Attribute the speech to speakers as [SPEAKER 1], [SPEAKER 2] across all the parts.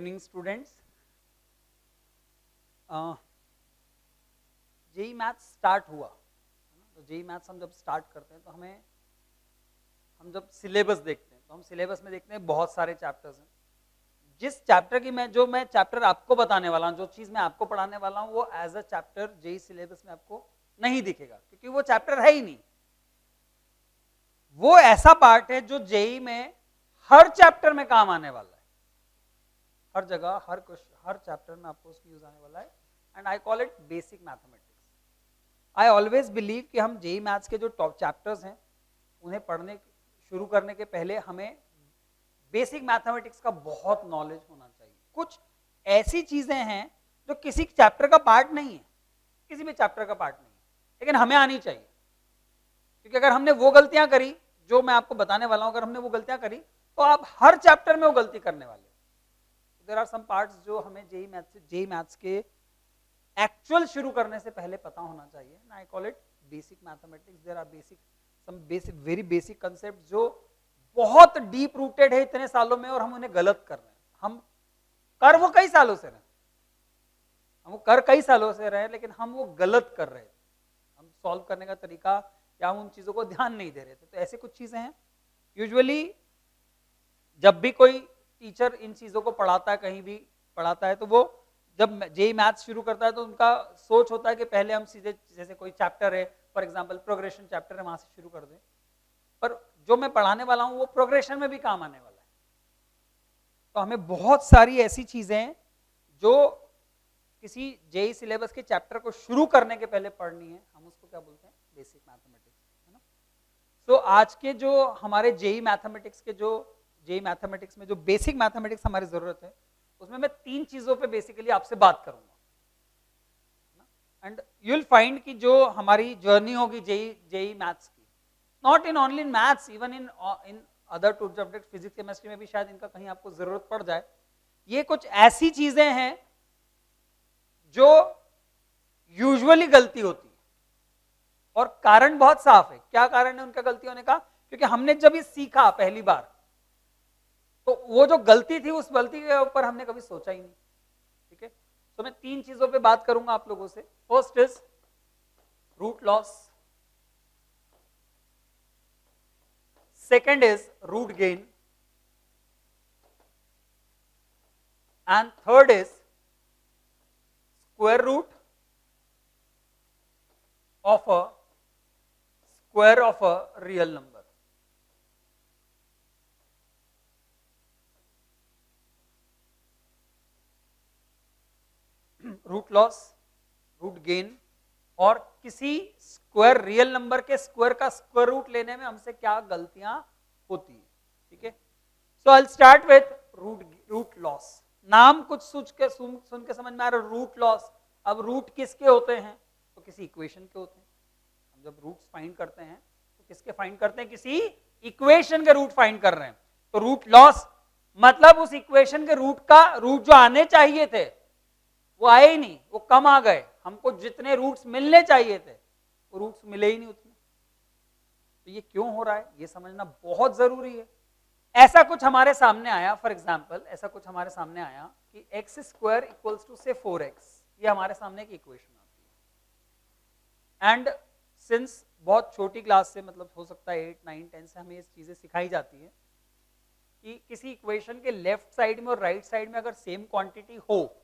[SPEAKER 1] Evening students. JEE maths start हुआ तो JEE maths हम जब स्टार्ट करते हैं तो हम जब सिलेबस देखते हैं तो हम सिलेबस में देखते हैं बहुत सारे चैप्टर्स हैं। जिस चैप्टर की मैं चैप्टर आपको बताने वाला हूँ, जो चीज मैं आपको पढ़ाने वाला हूँ, वो as a chapter JEE syllabus में आपको नहीं दिखेगा, क्योंकि वो चैप्टर है ही नहीं। वो ऐसा पार्ट है जो जेई में हर चैप्टर में काम आने वाला है, हर जगह हर चैप्टर में आपको उसकी यूज आने वाला है। And I call it basic mathematics. I always believe कि हम जेई मैथ्स के जो टॉप चैप्टर्स हैं उन्हें पढ़ने शुरू करने के पहले हमें बेसिक मैथमेटिक्स का बहुत नॉलेज होना चाहिए। कुछ ऐसी चीजें हैं जो किसी चैप्टर का पार्ट नहीं है, किसी भी चैप्टर का पार्ट नहीं है, लेकिन हमें आनी चाहिए। क्योंकि अगर हमने वो गलतियां करी जो मैं आपको बताने वाला हूं, अगर हमने वो गलतियां करी तो आप हर चैप्टर में वो गलती करने वाले। देयर आर सम पार्ट्स जो हमें जेई मैथ्स के एक्चुअल शुरू करने से पहले पता होना चाहिए। I call it basic mathematics. There are very basic concept जो बहुत डीप रूटेड है इतने सालों में, और हम उन्हें गलत कर रहे हैं। हम कर वो कई सालों से रहे, लेकिन हम वो गलत कर रहे थे। हम सॉल्व करने का तरीका या हम उन चीजों को ध्यान नहीं दे रहे थे। तो ऐसे कुछ चीजें हैं। यूजुअली जब भी कोई टीचर इन चीजों को पढ़ाता है, कहीं भी पढ़ाता है, तो वो जब जेई मैथ्स शुरू करता है तो उनका सोच होता है कि पहले हम सीधे, जैसे कोई चैप्टर है, फॉर एग्जांपल प्रोग्रेशन चैप्टर है, वहां से शुरू कर दें। पर जो मैं पढ़ाने वाला हूं वो प्रोग्रेशन में भी काम आने वाला है। तो हमें बहुत सारी ऐसी चीजें जो किसी जेई सिलेबस के चैप्टर को शुरू करने के पहले पढ़नी है, हम उसको क्या बोलते हैं, बेसिक मैथमेटिक्स, है ना। तो आज के जो हमारे जेई मैथमेटिक्स में जो बेसिक मैथमेटिक्स हमारी जरूरत है, उसमें मैं 3 चीजों पे बेसिकली आपसे बात करूंगा। एंड यू विल फाइंड कि जो हमारी जर्नी होगी जेई मैथ्स की, not in only in maths, even in other 2 subject, physics chemistry में भी शायद इनका कहीं आपको जरूरत पड़ जाए। ये कुछ ऐसी चीजें हैं जो यूजुअली गलती होती है, और कारण बहुत साफ है। क्या कारण है उनका गलती होने का? क्योंकि हमने जब ये सीखा पहली बार, तो वो जो गलती थी उस गलती के ऊपर हमने कभी सोचा ही नहीं। ठीक है, तो मैं 3 चीजों पे बात करूंगा आप लोगों से। First is root loss, second is root gain, and third is square root of a real number. Root loss, root gain, और किसी स्क्वायर रियल नंबर के स्क्वायर का स्क्वायर रूट लेने में हमसे क्या गलतियां होती है। ठीक है, so I will start with root loss. नाम कुछ सुन के समझ में आ रहा है, रूट लॉस। अब रूट किसके होते हैं? तो किसी इक्वेशन के होते हैं। हम जब रूट्स फाइंड करते हैं तो किसके फाइंड करते हैं? किसी इक्वेशन के रूट फाइंड कर रहे हैं। तो रूट लॉस मतलब उस इक्वेशन के रूट जो आने चाहिए थे वो आए ही नहीं, वो कम आ गए। हमको जितने रूट्स मिलने चाहिए थे वो रूट्स मिले ही नहीं उतने। तो ये क्यों हो रहा है, ये समझना बहुत जरूरी है। ऐसा कुछ हमारे सामने आया, फॉर एग्जाम्पल ऐसा कुछ हमारे सामने आया कि एक्स स्क्वायर इक्वल्स टू से 4x, ये हमारे सामने एक इक्वेशन आती है। एंड सिंस बहुत छोटी क्लास से, मतलब हो सकता है 8, 9, 10 से हमें ये चीजें सिखाई जाती है कि किसी इक्वेशन के लेफ्ट साइड में और राइट साइड में अगर सेम क्वांटिटी हो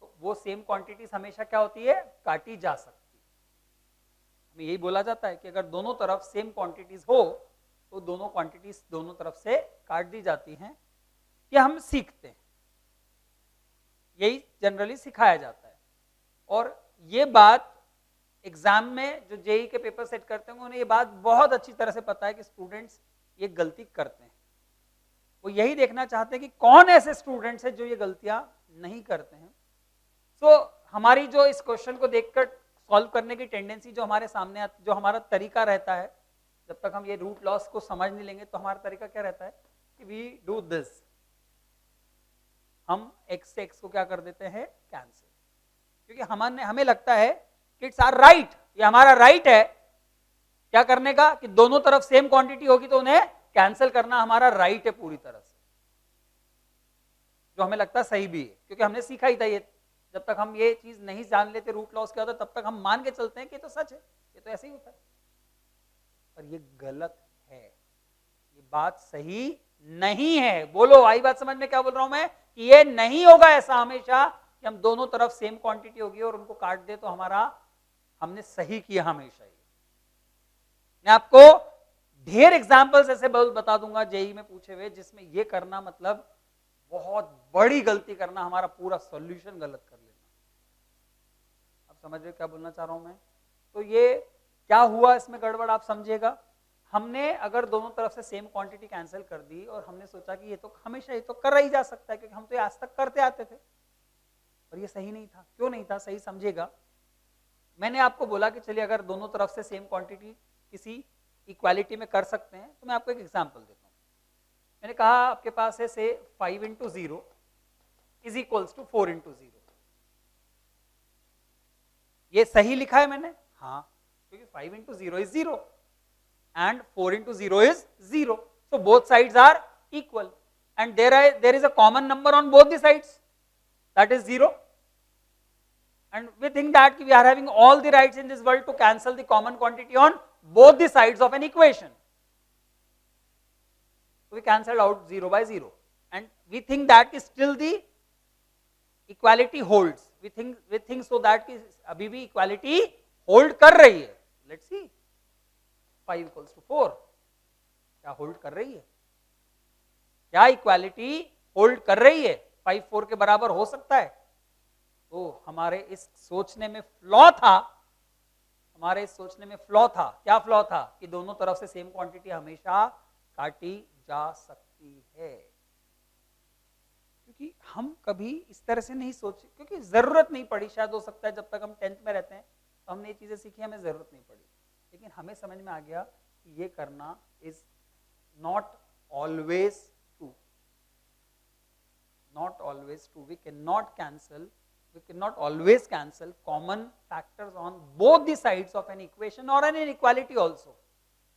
[SPEAKER 1] तो वो सेम क्वांटिटीज हमेशा क्या होती है, काटी जा सकती है। हमें यही बोला जाता है कि अगर दोनों तरफ सेम क्वांटिटीज हो तो दोनों क्वांटिटीज दोनों तरफ से काट दी जाती हैं। ये हम सीखते हैं, यही जनरली सिखाया जाता है। और ये बात एग्जाम में जो जेई के पेपर सेट करते हैं उन्हें ये बात बहुत अच्छी तरह से पता है कि स्टूडेंट्स ये गलती करते हैं। वो यही देखना चाहते हैं कि कौन ऐसे स्टूडेंट्स हैं जो ये गलतियां नहीं करते हैं। तो हमारी जो इस क्वेश्चन को देखकर सॉल्व करने की टेंडेंसी जो हमारे सामने, जो हमारा तरीका रहता है, जब तक हम ये रूट लॉस को समझ नहीं लेंगे तो हमारा तरीका क्या रहता है कि वी डू दिस, हम एक्स से एक्स को क्या कर देते हैं, कैंसिल। क्योंकि हमें लगता है कि इट्स आवर राइट, ये हमारा राइट है क्या करने का, कि दोनों तरफ सेम क्वांटिटी होगी तो उन्हें कैंसिल करना हमारा राइट है पूरी तरह से। जो हमें लगता है सही भी है, क्योंकि हमने सीखा ही था ये। जब तक हम ये चीज नहीं जान लेते रूट लॉस क्या होता है, तब तक हम मान के चलते हैं कि ये तो सच है, ये तो ऐसे ही होता है, पर ये गलत है, ये बात सही नहीं है। बोलो, आई बात समझ में क्या बोल रहा हूं मैं, कि ये नहीं होगा ऐसा हमेशा कि हम दोनों तरफ सेम क्वांटिटी होगी और उनको काट दे तो हमारा हमने सही किया हमेशा ही। मैं आपको ढेर एग्जांपल्स ऐसे बता दूंगा जेई में पूछे हुए, जिसमें ये करना मतलब बहुत बड़ी गलती करना, हमारा पूरा सॉल्यूशन गलत कर लेना। आप समझ रहे क्या बोलना चाह रहा हूं मैं? तो ये क्या हुआ इसमें गड़बड़, आप समझिएगा। हमने अगर दोनों तरफ से सेम क्वांटिटी कैंसिल कर दी और हमने सोचा कि ये तो हमेशा ये तो कर ही जा सकता है, क्योंकि हम तो ये आज तक करते आते थे, और ये सही नहीं था। क्यों नहीं था सही, समझिएगा। मैंने आपको बोला कि चलिए अगर दोनों तरफ से सेम क्वांटिटी किसी इक्वालिटी में कर सकते हैं, तो मैं आपको एक एग्जांपल देता हूं। मैंने कहा आपके पास है से 5 into 0 is equals to 4 into 0। ये सही लिखा है मैंने? हाँ, क्योंकि 5 into 0 is 0 and 4 into 0 is 0. So both sides are equal and there is a common number on both the sides, that is 0. And we think that we are having all the rights in this world to cancel the common quantity on both the sides of an equation. So we cancelled out 0 by 0 and we think that still the equality holds. We think so that अभी भी equality hold कर रही है. Let's see. 5 equals to 4 क्या hold कर रही है? क्या इक्वालिटी होल्ड कर रही है? 5 4 के बराबर हो सकता है? तो हमारे इस सोचने में फ्लॉ था, हमारे इस सोचने में फ्लॉ था। क्या फ्लॉ था? कि दोनों तरफ से सेम क्वांटिटी हमेशा काटी जा सकती है, क्योंकि हम कभी इस तरह से नहीं सोचे, क्योंकि जरूरत नहीं पड़ी। शायद हो सकता है जब तक हम 10th में रहते हैं तो हमने ये चीजें सीखी, हमें जरूरत नहीं पड़ी, लेकिन हमें समझ में आ गया कि ये करना is not always true, not always true. We can not always cancel common factors on both the sides of an equation और एन इनइक्वालिटी ऑल्सो।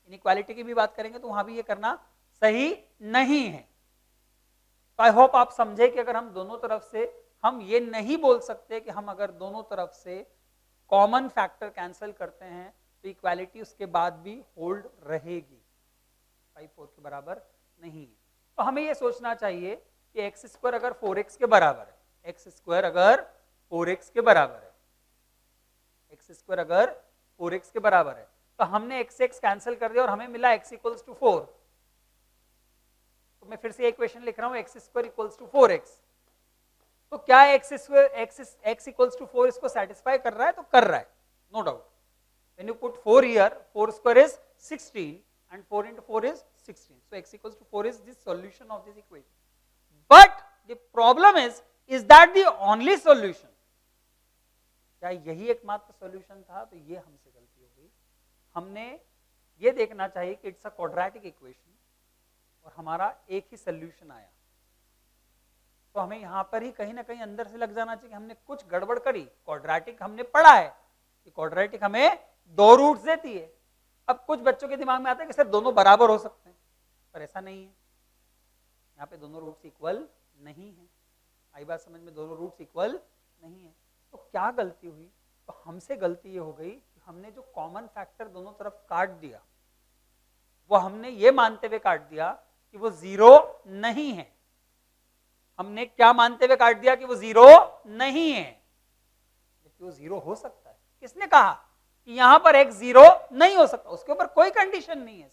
[SPEAKER 1] इनइक्वालिटी की भी बात करेंगे तो वहां भी ये करना सही नहीं है। तो आई होप आप समझे कि अगर हम दोनों तरफ से, हम ये नहीं बोल सकते कि हम अगर दोनों तरफ से कॉमन फैक्टर कैंसिल करते हैं तो इक्वालिटी उसके बाद भी होल्ड रहेगी, 5 4 के बराबर नहीं है। तो हमें यह सोचना चाहिए कि x स्क्वायर अगर 4x के बराबर है, x स्क्वायर अगर 4x के बराबर है, x स्क्वायर अगर 4x के बराबर है, तो हमने x से x कैंसिल कर दिया और हमें मिला x इक्वल्स टू 4। तो मैं फिर से इक्वेशन लिख रहा हूं, x square equals to 4x। तो क्या x square x equals to 4 इसको सेटिस्फाई कर रहा है? तो कर रहा है, no doubt. When you put 4 here, 4 square is 16 and 4 into 4 is 16. So x equals to 4 is the solution of this equation. But the problem is that the only solution? क्या यही एकमात्र सॉल्यूशन था? तो ये हमसे गलती हो गई। हमने ये देखना चाहिए कि इट्स अ क्वाड्रेटिक इक्वेशन और हमारा एक ही सॉल्यूशन आया। तो हमें यहां पर ही कहीं ना कहीं अंदर से लग जाना चाहिए कि हमने कुछ गड़बड़ करी। क्वाड्रेटिक हमने पढ़ा है कि क्वाड्रेटिक हमें 2 रूट्स देती है। अब कुछ बच्चों के दिमाग में आता है कि सर दोनों बराबर हो सकते हैं, पर ऐसा नहीं है। यहाँ पे दोनों रूट्स इक्वल नहीं है। आई बात समझ में? दोनों रूट्स इक्वल नहीं है। तो क्या गलती हुई? तो हमसे गलती ये हो गई कि हमने जो कॉमन फैक्टर दोनों तरफ काट दिया, वो हमने ये मानते हुए काट दिया कि वो 0 नहीं है। हमने क्या मानते हुए काट दिया? कि वो 0 नहीं है, जबकि वो 0 हो सकता है। किसने कहा कि यहां पर x 0 नहीं हो सकता? उसके ऊपर कोई कंडीशन नहीं है।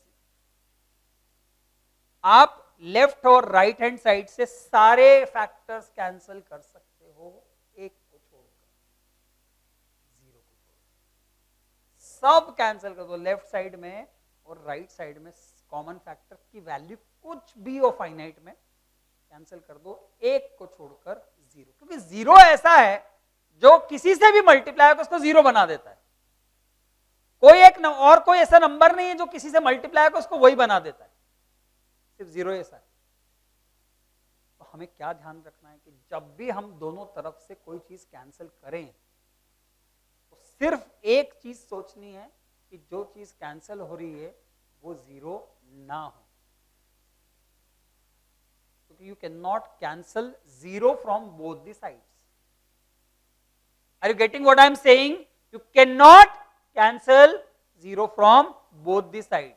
[SPEAKER 1] आप लेफ्ट और राइट हैंड साइड से सारे फैक्टर्स कैंसिल कर सकते हो, एक को छोड़कर, 0 को छोड़कर सब कैंसिल कर दो। लेफ्ट साइड में और राइट साइड में कॉमन फैक्टर की वैल्यू कुछ भी हो फाइनाइट में कैंसिल कर दो, एक को छोड़कर 0, क्योंकि 0 ऐसा है जो किसी से भी मल्टीप्लाई होकर उसको 0 बना देता है। कोई एक और कोई ऐसा नंबर नहीं है जो किसी से मल्टीप्लाई होकर उसको वही बना देता है, सिर्फ 0 ऐसा है। तो हमें क्या ध्यान रखना है कि जब भी हम दोनों तरफ से कोई चीज कैंसिल करें तो सिर्फ एक चीज सोचनी है कि जो चीज कैंसिल हो रही है वो 0 ना हो। you cannot cancel 0 from both the sides. Are you getting what I am saying? You cannot cancel 0 from both the sides.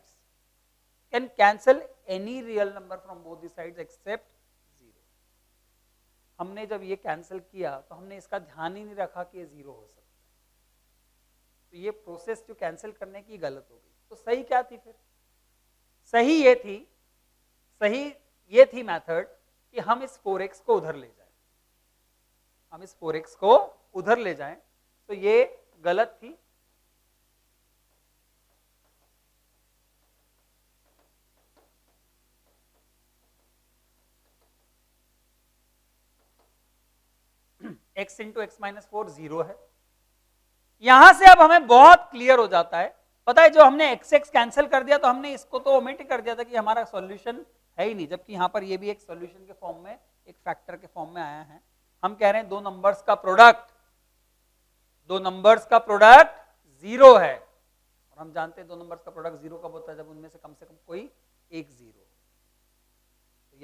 [SPEAKER 1] Can cancel any real number from both the sides except 0. हमने जब ये cancel किया तो हमने इसका ध्यान ही नहीं रखा कि ये 0 हो सकता है, तो ये प्रोसेस जो कैंसिल करने की गलत हो गई. तो सही क्या थी फिर? सही ये थी मेथड कि हम इस 4x को उधर ले जाएं, हम इस 4x को उधर ले जाएं. तो ये गलत थी. x इंटू एक्स माइनस 4 0 है. यहां से अब हमें बहुत क्लियर हो जाता है. पता है जो हमने x x कैंसिल कर दिया तो हमने इसको तो ओमिट कर दिया था कि हमारा सॉल्यूशन है ही नहीं, जबकि यहां पर ये भी एक सॉल्यूशन के फॉर्म में, एक फैक्टर के फॉर्म में आया है. हम कह रहे हैं दो नंबर्स का प्रोडक्ट 0 है, और हम जानते हैं दो नंबर्स का प्रोडक्ट 0 कब होता है? जब उनमें से कम कोई एक 0. तो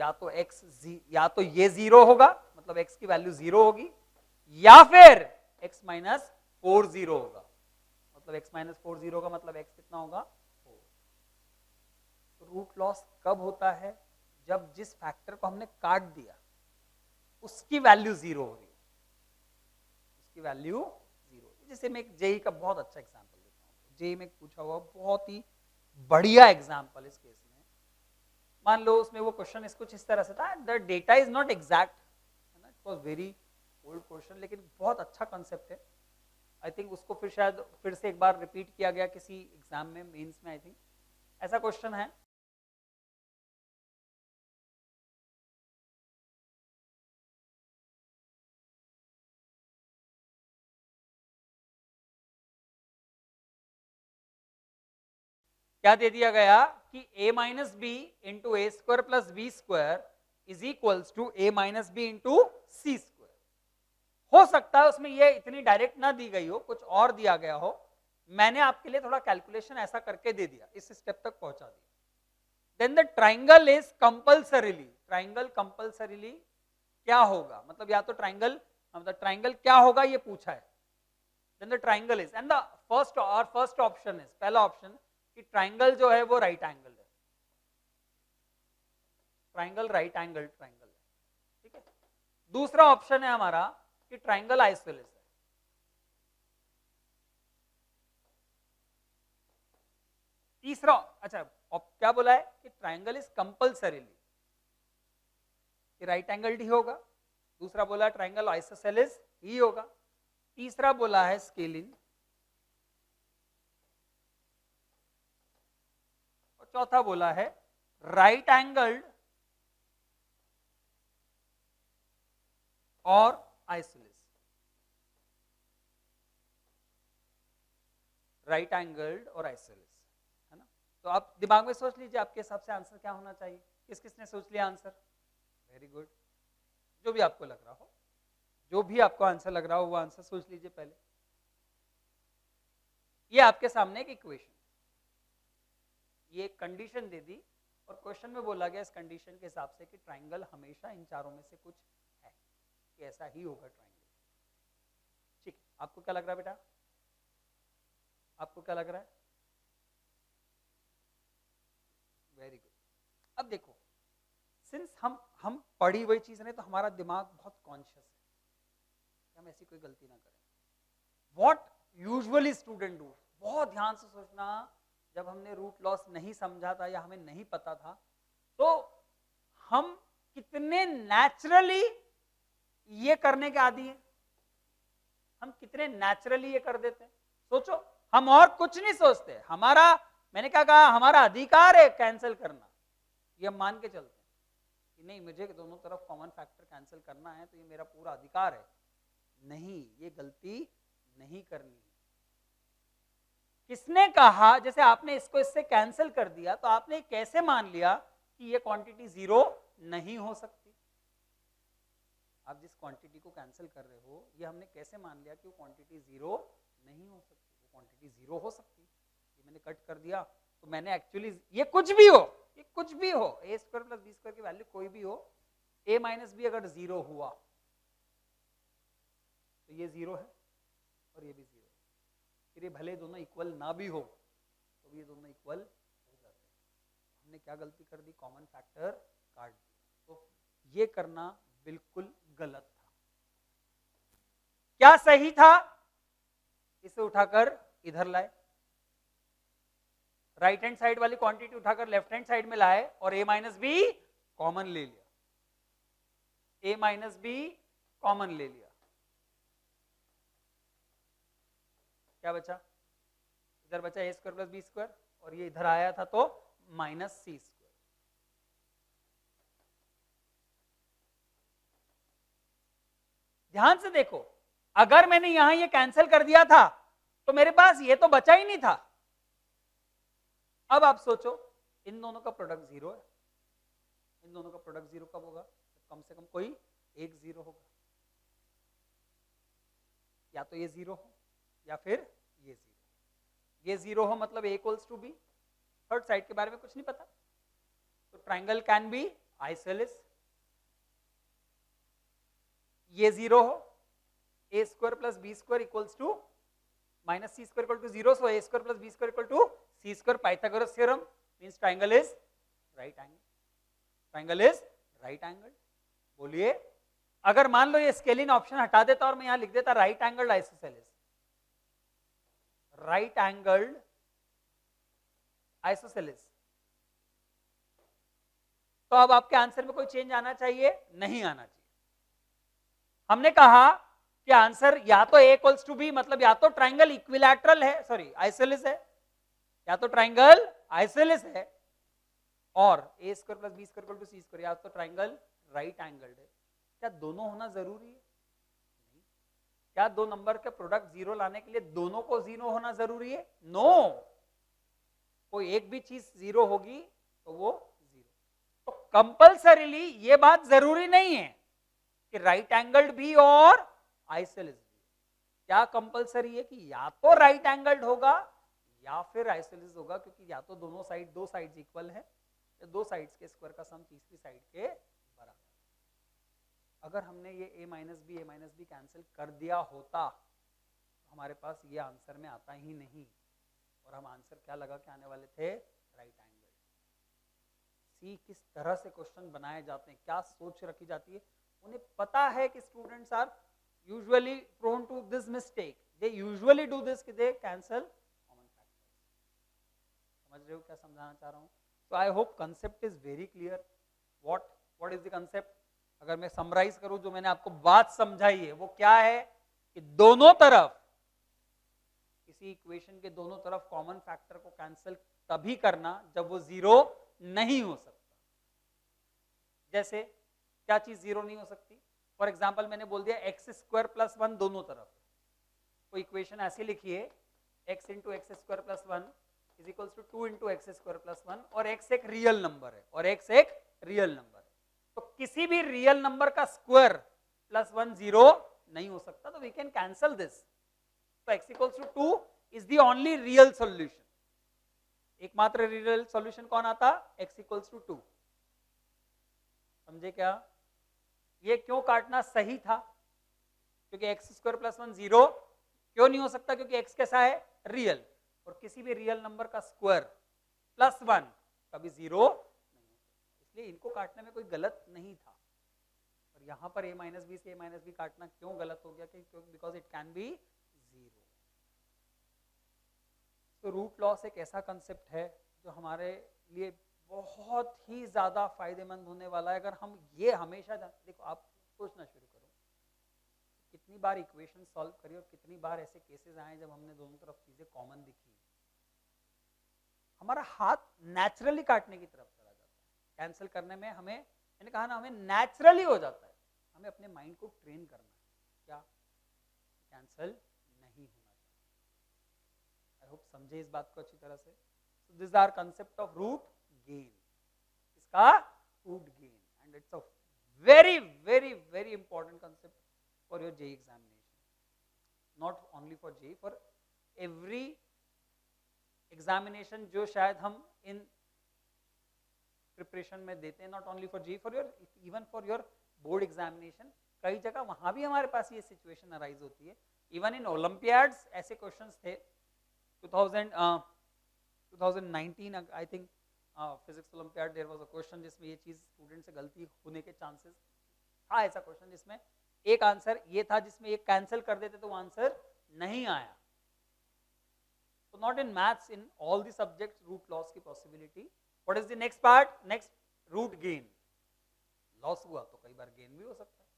[SPEAKER 1] या तो ये 0 होगा, मतलब x की वैल्यू 0 होगी, या फिर x माइनस 4 0 होगा, मतलब x माइनस 4 0 का मतलब x कितना होगा? 4. तो रूट लॉस कब होता है? जब जिस फैक्टर को हमने काट दिया उसकी वैल्यू 0 हो रही है, उसकी वैल्यू 0. जैसे मैं एक जेई का बहुत अच्छा एग्जांपल देता हूँ. जेई में पूछा हुआ बहुत ही बढ़िया एग्जांपल इस केस में. मान लो उसमें वो क्वेश्चन इसको इस तरह से था, the data is not exact, है ना, it was very old question, लेकिन बहुत अच्छा कंसेप्ट है. आई थिंक उसको फिर शायद फिर से एक बार रिपीट किया गया किसी एग्जाम में, मेंस में. आई थिंक ऐसा क्वेश्चन है. क्या दे दिया गया कि a minus B into A square plus B square is equals to a minus B into C square. हो सकता है उसमें ये इतनी डायरेक्ट ना दी गई हो, कुछ और दिया गया हो. मैंने आपके लिए थोड़ा कैलकुलेशन ऐसा करके दे दिया, इस स्टेप तक पहुंचा दिया. Then the triangle is compulsorily, triangle compulsorily क्या होगा? मतलब या तो ट्राइंगल, मतलब ट्राइंगल क्या होगा ये पूछा है. Then the triangle is, and the first option is, पहला ऑप्शन कि ट्राइंगल जो है वो राइट एंगल है, ट्राइंगल राइट एंगल ट्राइंगल है. ठीक है. दूसरा ऑप्शन है हमारा कि ट्राइंगल आइसोसेलेस है. तीसरा, अच्छा क्या बोला है कि ट्राइंगल इज कंपल्सरीली, कि राइट एंगल्ड ही होगा. दूसरा बोला ट्राइंगल आइसोसेलेस ही होगा. तीसरा बोला है स्केलिंग, और चौथा बोला है राइट एंगल्ड और आइसोलेस. राइट एंगल्ड और आइसोलेस, है ना. तो आप दिमाग में सोच लीजिए आपके हिसाब से आंसर क्या होना चाहिए. किसने सोच लिया आंसर? Very good. जो भी आपको लग रहा हो, जो भी आपको आंसर लग रहा हो वो आंसर सोच लीजिए पहले. ये आपके सामने एक इक्वेशन, ये एक कंडीशन दे दी, और क्वेश्चन में बोला गया इस कंडीशन के हिसाब से कि ट्राइंगल हमेशा इन चारों में से कुछ है, कि ऐसा ही होगा ट्राइंगल. ठीक है. आपको क्या लग रहा है बेटा? आपको क्या लग रहा है? Very good. अब देखो, सिंस हम पढ़ी हुई चीज नहीं, तो हमारा दिमाग बहुत कॉन्शियस है कि हम ऐसी कोई गलती ना करें. व्हाट यूजुअली स्टूडेंट डू, बहुत ध्यान से सोचना. जब हमने रूट लॉस नहीं समझा था या हमें नहीं पता था, तो हम कितने नेचुरली ये करने के आदी हैं. हम कितने नेचुरली ये कर देते हैं. सोचो, हम और कुछ नहीं सोचते. हमारा, मैंने क्या कहा, हमारा अधिकार है कैंसिल करना. ये हम मान के चलते हैं कि नहीं, मुझे दोनों तरफ कॉमन फैक्टर कैंसिल करना है, तो ये मेरा पूरा अधिकार है. नहीं, ये गलती नहीं करनी है. किसने कहा? जैसे आपने इसको इससे कैंसिल कर दिया, तो आपने कैसे मान लिया कि ये क्वांटिटी 0 नहीं हो सकती? आप जिस क्वांटिटी को कैंसिल कर रहे हो, ये हमने कैसे मान लिया कि वो क्वांटिटी 0 नहीं हो सकती? वो क्वांटिटी 0 हो सकती. ये मैंने कट कर दिया, तो मैंने एक्चुअली, ये कुछ भी हो, ये कुछ भी हो, ए स्क्वायर प्लस बी स्क्वायर की वैल्यू कोई भी हो, a माइनस बी अगर 0 हुआ तो ये 0 है और ये भी 0 है, फिर ये भले दोनों इक्वल ना भी हो तो ये दोनों इक्वल हो जाते हैं। हमने क्या गलती कर दी, कॉमन फैक्टर काट दिया, तो ये करना बिल्कुल गलत था। क्या सही था, इसे उठाकर इधर लाए, राइट हैंड साइड वाली क्वांटिटी उठाकर लेफ्ट हैंड साइड में लाए और a माइनस बी कॉमन ले लिया, a माइनस बी कॉमन ले लिया, क्या बचा, इधर बचा a square plus B square और ये इधर आया था तो माइनस सी स्क्वायर। ध्यान से देखो, अगर मैंने यहां ये कैंसिल कर दिया था तो मेरे पास ये तो बचा ही नहीं था। अब आप सोचो, इन दोनों का प्रोडक्ट 0 है, इन दोनों का प्रोडक्ट 0 कब होगा, तो कम से कम कोई एक 0 होगा, या तो ये 0 हो या फिर ये 0, ये 0 हो मतलब a equals to B, third side के बारे में कुछ नहीं पता, तो ट्राइंगल कैन बी आइसोसेलेस। ये 0 हो, a square plus B square equals to minus C square equal to 0, so a square plus B square equal to C square, Pythagoras theorem means triangle is right angle, triangle is right angle. बोलिए, अगर मान लो ये scaling option हटा देता और मैं यहां लिख देता right angled isosceles, right angled isosceles, तो अब आपके आंसर में कोई चेंज आना चाहिए, नहीं आना चाहिए। हमने कहा कि आंसर या तो a इक्वल्स टू बी मतलब या तो ट्राइंगल इक्विलैटरल है, सॉरी आइसोसेलेस है, या तो ट्राइंगल आइसोसेलेस है, और a square plus B square equal to C square, या तो ट्राइंगल राइट एंगल्ड है। क्या दोनों होना जरूरी है, नहीं। क्या दो नंबर के प्रोडक्ट 0 लाने के लिए दोनों को 0 होना जरूरी है, नो। कोई एक भी चीज 0 होगी तो वो 0, तो कंपल्सरीली ये बात जरूरी नहीं है कि राइट एंगल्ड भी और आइसोसेलेस भी। क्या कंपल्सरी है कि या तो राइट एंगल्ड होगा या फिर आइसोसेलेस होगा, क्योंकि या तो दोनों साइड, दो साइड्स इक्वल है, या दो साइड्स के स्क्वायर का सम तीसरी साइड के बराबर। अगर हमने ये a माइनस बी कैंसिल कर दिया होता तो हमारे पास ये आंसर में आता ही नहीं, और हम आंसर क्या लगा के आने वाले थे, राइट एंगल। सी किस तरह से क्वेश्चन बनाए जाते हैं, क्या सोच रखी जाती है, उन्हें पता है कि students are usually prone to this mistake, they usually do this कि दे कैंसल कॉमन फैक्टर्स। समझ रहे हो क्या समझाना चाह रहा हूं? तो I hope concept is very clear. What is the concept? अगर मैं समराइज करूं जो मैंने आपको बात समझाई है वो क्या है कि दोनों तरफ, किसी इक्वेशन के दोनों तरफ कॉमन फैक्टर को कैंसिल तभी करना जब वो 0 नहीं हो सकता। जैसे क्या चीज 0 नहीं हो सकती? फॉर एग्जाम्पल मैंने बोल दिया x स्क्वायर प्लस 1 दोनों तरफ, कोई इक्वेशन ऐसी लिखिए x into X square plus 1 is equals to 2 into X square plus 1, और x एक रियल नंबर है और x एक रियल नंबर है, तो किसी भी रियल नंबर का स्क्वायर प्लस 1 0 नहीं हो सकता, तो वी कैन कैंसल दिस। तो x equals to 2 is the only real solution. एकमात्र रियल सॉल्यूशन कौन आता? x equals to 2। समझे क्या? ये क्यों काटना सही था? क्योंकि एक्स स्क्वायर प्लस 1 0 क्यों नहीं हो सकता? क्योंकि x कैसा है? रियल, और किसी भी रियल नंबर का स्क्वायर प्लस 1 कभी 0 नहीं हो सकता, इसलिए इनको काटने में कोई गलत नहीं था। और यहां पर a माइनस बी से a माइनस बी काटना क्यों गलत हो गया? क्योंकि बिकॉज इट कैन बी 0। तो रूट लॉस एक ऐसा कंसेप्ट है जो हमारे लिए बहुत ही ज्यादा फायदेमंद होने वाला है। अगर हम ये हमेशा देखो, आप सोचना शुरू करो कितनी बार इक्वेशन सॉल्व करी और कितनी बार ऐसे केसेस आए जब हमने दोनों तरफ चीजें कॉमन दिखी, हमारा हाथ नेचुरली काटने की तरफ चला जाता है। कैंसिल करने में हमें, मैंने कहा ना, हमें नेचुरली हो जाता है। हमें अपने माइंड को ट्रेन करना है, क्या कैंसिल नहीं होना चाहिए। आई होप समझे इस बात को अच्छी तरह से। So this are concept of root gain, इसका root gain, and it's a very very very important concept for your JEE examination, not only for JEE, for every examination जो शायद हम इन प्रिपरेशन में देते हैं, not only for JEE, for your, even for your board examination, कई जगह वहां भी हमारे पास ये सिचुएशन अराइज होती है। इवन इन ओलंपियाड्स ऐसे क्वेश्चंस थे 2019 I think physics Olympiad, there was a question जिसमें ये चीज स्टूडेंट से गलती होने के चांसेस था। ऐसा क्वेश्चन जिसमें एक आंसर ये था जिसमें एक कैंसिल कर देते तो वो आंसर नहीं आया। So not in maths, in all the subjects root loss की possibility. What is the next part? Next, root gain. Loss हुआ तो कई बार गेन भी हो सकता है।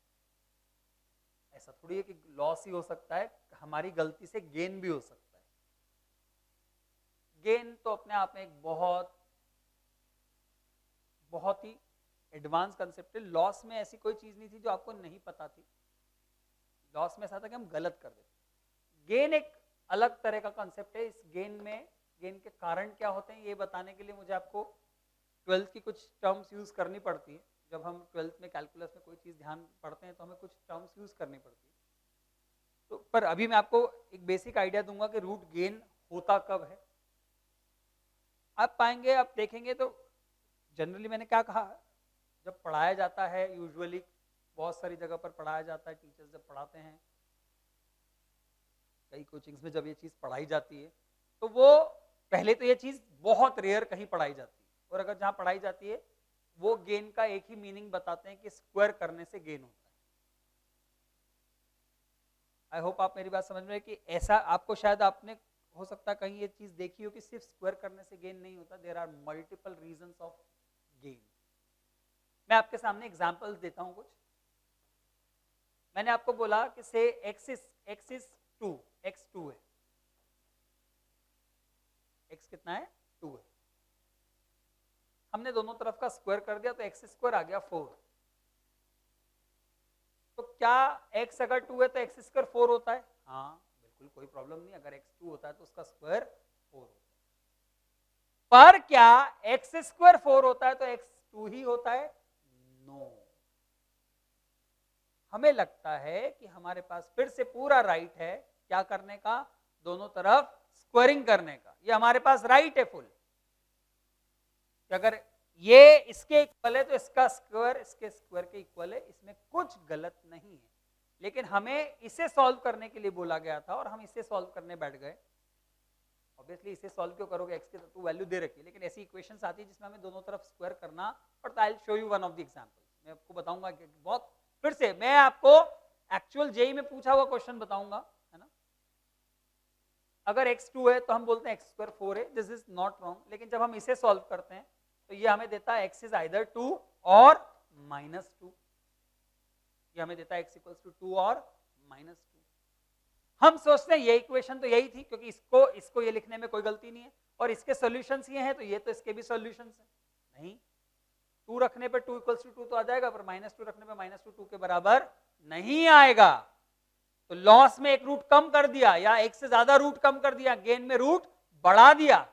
[SPEAKER 1] ऐसा थोड़ी है कि लॉस ही हो सकता है, हमारी गलती से गेन भी हो सकता है। गेन तो अपने आप में एक बहुत ही एडवांस कंसेप्ट है। लॉस में ऐसी कोई चीज नहीं थी जो आपको नहीं पता थी। लॉस में ऐसा था कि हम गलत कर देते। गेन एक अलग तरह का कंसेप्ट है। इस गेन में गेन के कारण क्या होते हैं ये बताने के लिए मुझे आपको 12th की कुछ टर्म्स यूज करनी पड़ती है। जब हम 12th में कैलकुलस में कोई चीज ध्यान पढ़ते हैं तो हमें कुछ टर्म्स यूज करनी पड़ती है। तो पर अभी मैं आपको एक बेसिक आइडिया दूंगा कि रूट गेन होता कब है। आप पाएंगे, आप देखेंगे तो जनरली मैंने क्या कहा, जब पढ़ाया जाता है यूजुअली बहुत सारी जगह पर पढ़ाया जाता है, टीचर्स जब पढ़ाते हैं, कई कोचिंग्स में जब ये चीज पढ़ाई जाती है तो वो पहले तो ये चीज बहुत रेयर कहीं पढ़ाई जाती है, और अगर जहां पढ़ाई जाती है वो गेन का एक ही मीनिंग बताते हैं कि स्क्वायर करने से गेन होता है। आई होप आप मेरी बात समझ रहे हैं कि ऐसा आपको शायद आपने हो सकता है कहीं ये चीज देखी हो कि सिर्फ स्क्वायर करने से गेन नहीं होता, there are multiple reasons of gain. मैं आपके सामने एग्जांपल्स देता हूं कुछ। मैंने आपको बोला कि से x इज 2, x 2 है, x कितना है 2 है। हमने दोनों तरफ का स्क्वायर कर दिया तो x स्क्वायर आ गया 4। तो क्या x अगर 2 है तो x स्क्वायर 4 होता है? हाँ बिल्कुल, कोई प्रॉब्लम नहीं। अगर x 2 होता है तो उसका स्क्वायर 4 होता है। पर क्या x स्क्वायर 4 होता है तो x 2 ही होता है? नो। हमें लगता है कि हमारे पास फिर से पूरा राइट है क्या करने का, दोनों तरफ स्क्वायरिंग करने का। ये हमारे पास राइट है फुल कि अगर ये इसके इक्वल है तो इसका स्क्वायर इसके स्क्वायर के इक्वल है, इसमें कुछ गलत नहीं है। लेकिन हमें इसे सॉल्व करने के लिए बोला गया था और हम इसे सॉल्व करने बैठ गए। ऑब्वियसली इसे सॉल्व क्यों करोगे, x की तो वैल्यू दे रखी है, लेकिन ऐसी इक्वेशंस आती है जिसमें हमें दोनों तरफ स्क्वायर करना पड़ता है। I will show you one of the examples. मैं आपको बताऊंगा कि बहुत फिर से मैं आपको एक्चुअल जेई में पूछा हुआ क्वेश्चन बताऊंगा, है ना। अगर x 2 है तो हम बोलते हैं x स्क्वायर 4 है, दिस इज नॉट रॉन्ग। लेकिन जब हम इसे सॉल्व करते हैं तो ये हमें देता है x इज आइदर 2 और -2। ये हमें देता है x इक्वल्स टू 2 और -2। हम सोचते हैं ये इक्वेशन तो यही थी क्योंकि इसको ये लिखने में कोई गलती नहीं है और इसके सॉल्यूशंस ये हैं तो ये तो इसके भी सॉल्यूशंस हैं। नहीं, 2 रखने पे 2 इक्वल्स टू 2 तो आ जाएगा, पर -2 रखने पे -2 2 के बराबर नहीं आएगा। तो लॉस में एक रूट कम कर दिया या एक से ज्यादा रूट कम कर दिया, गेन में रूट बढ़ा दिया।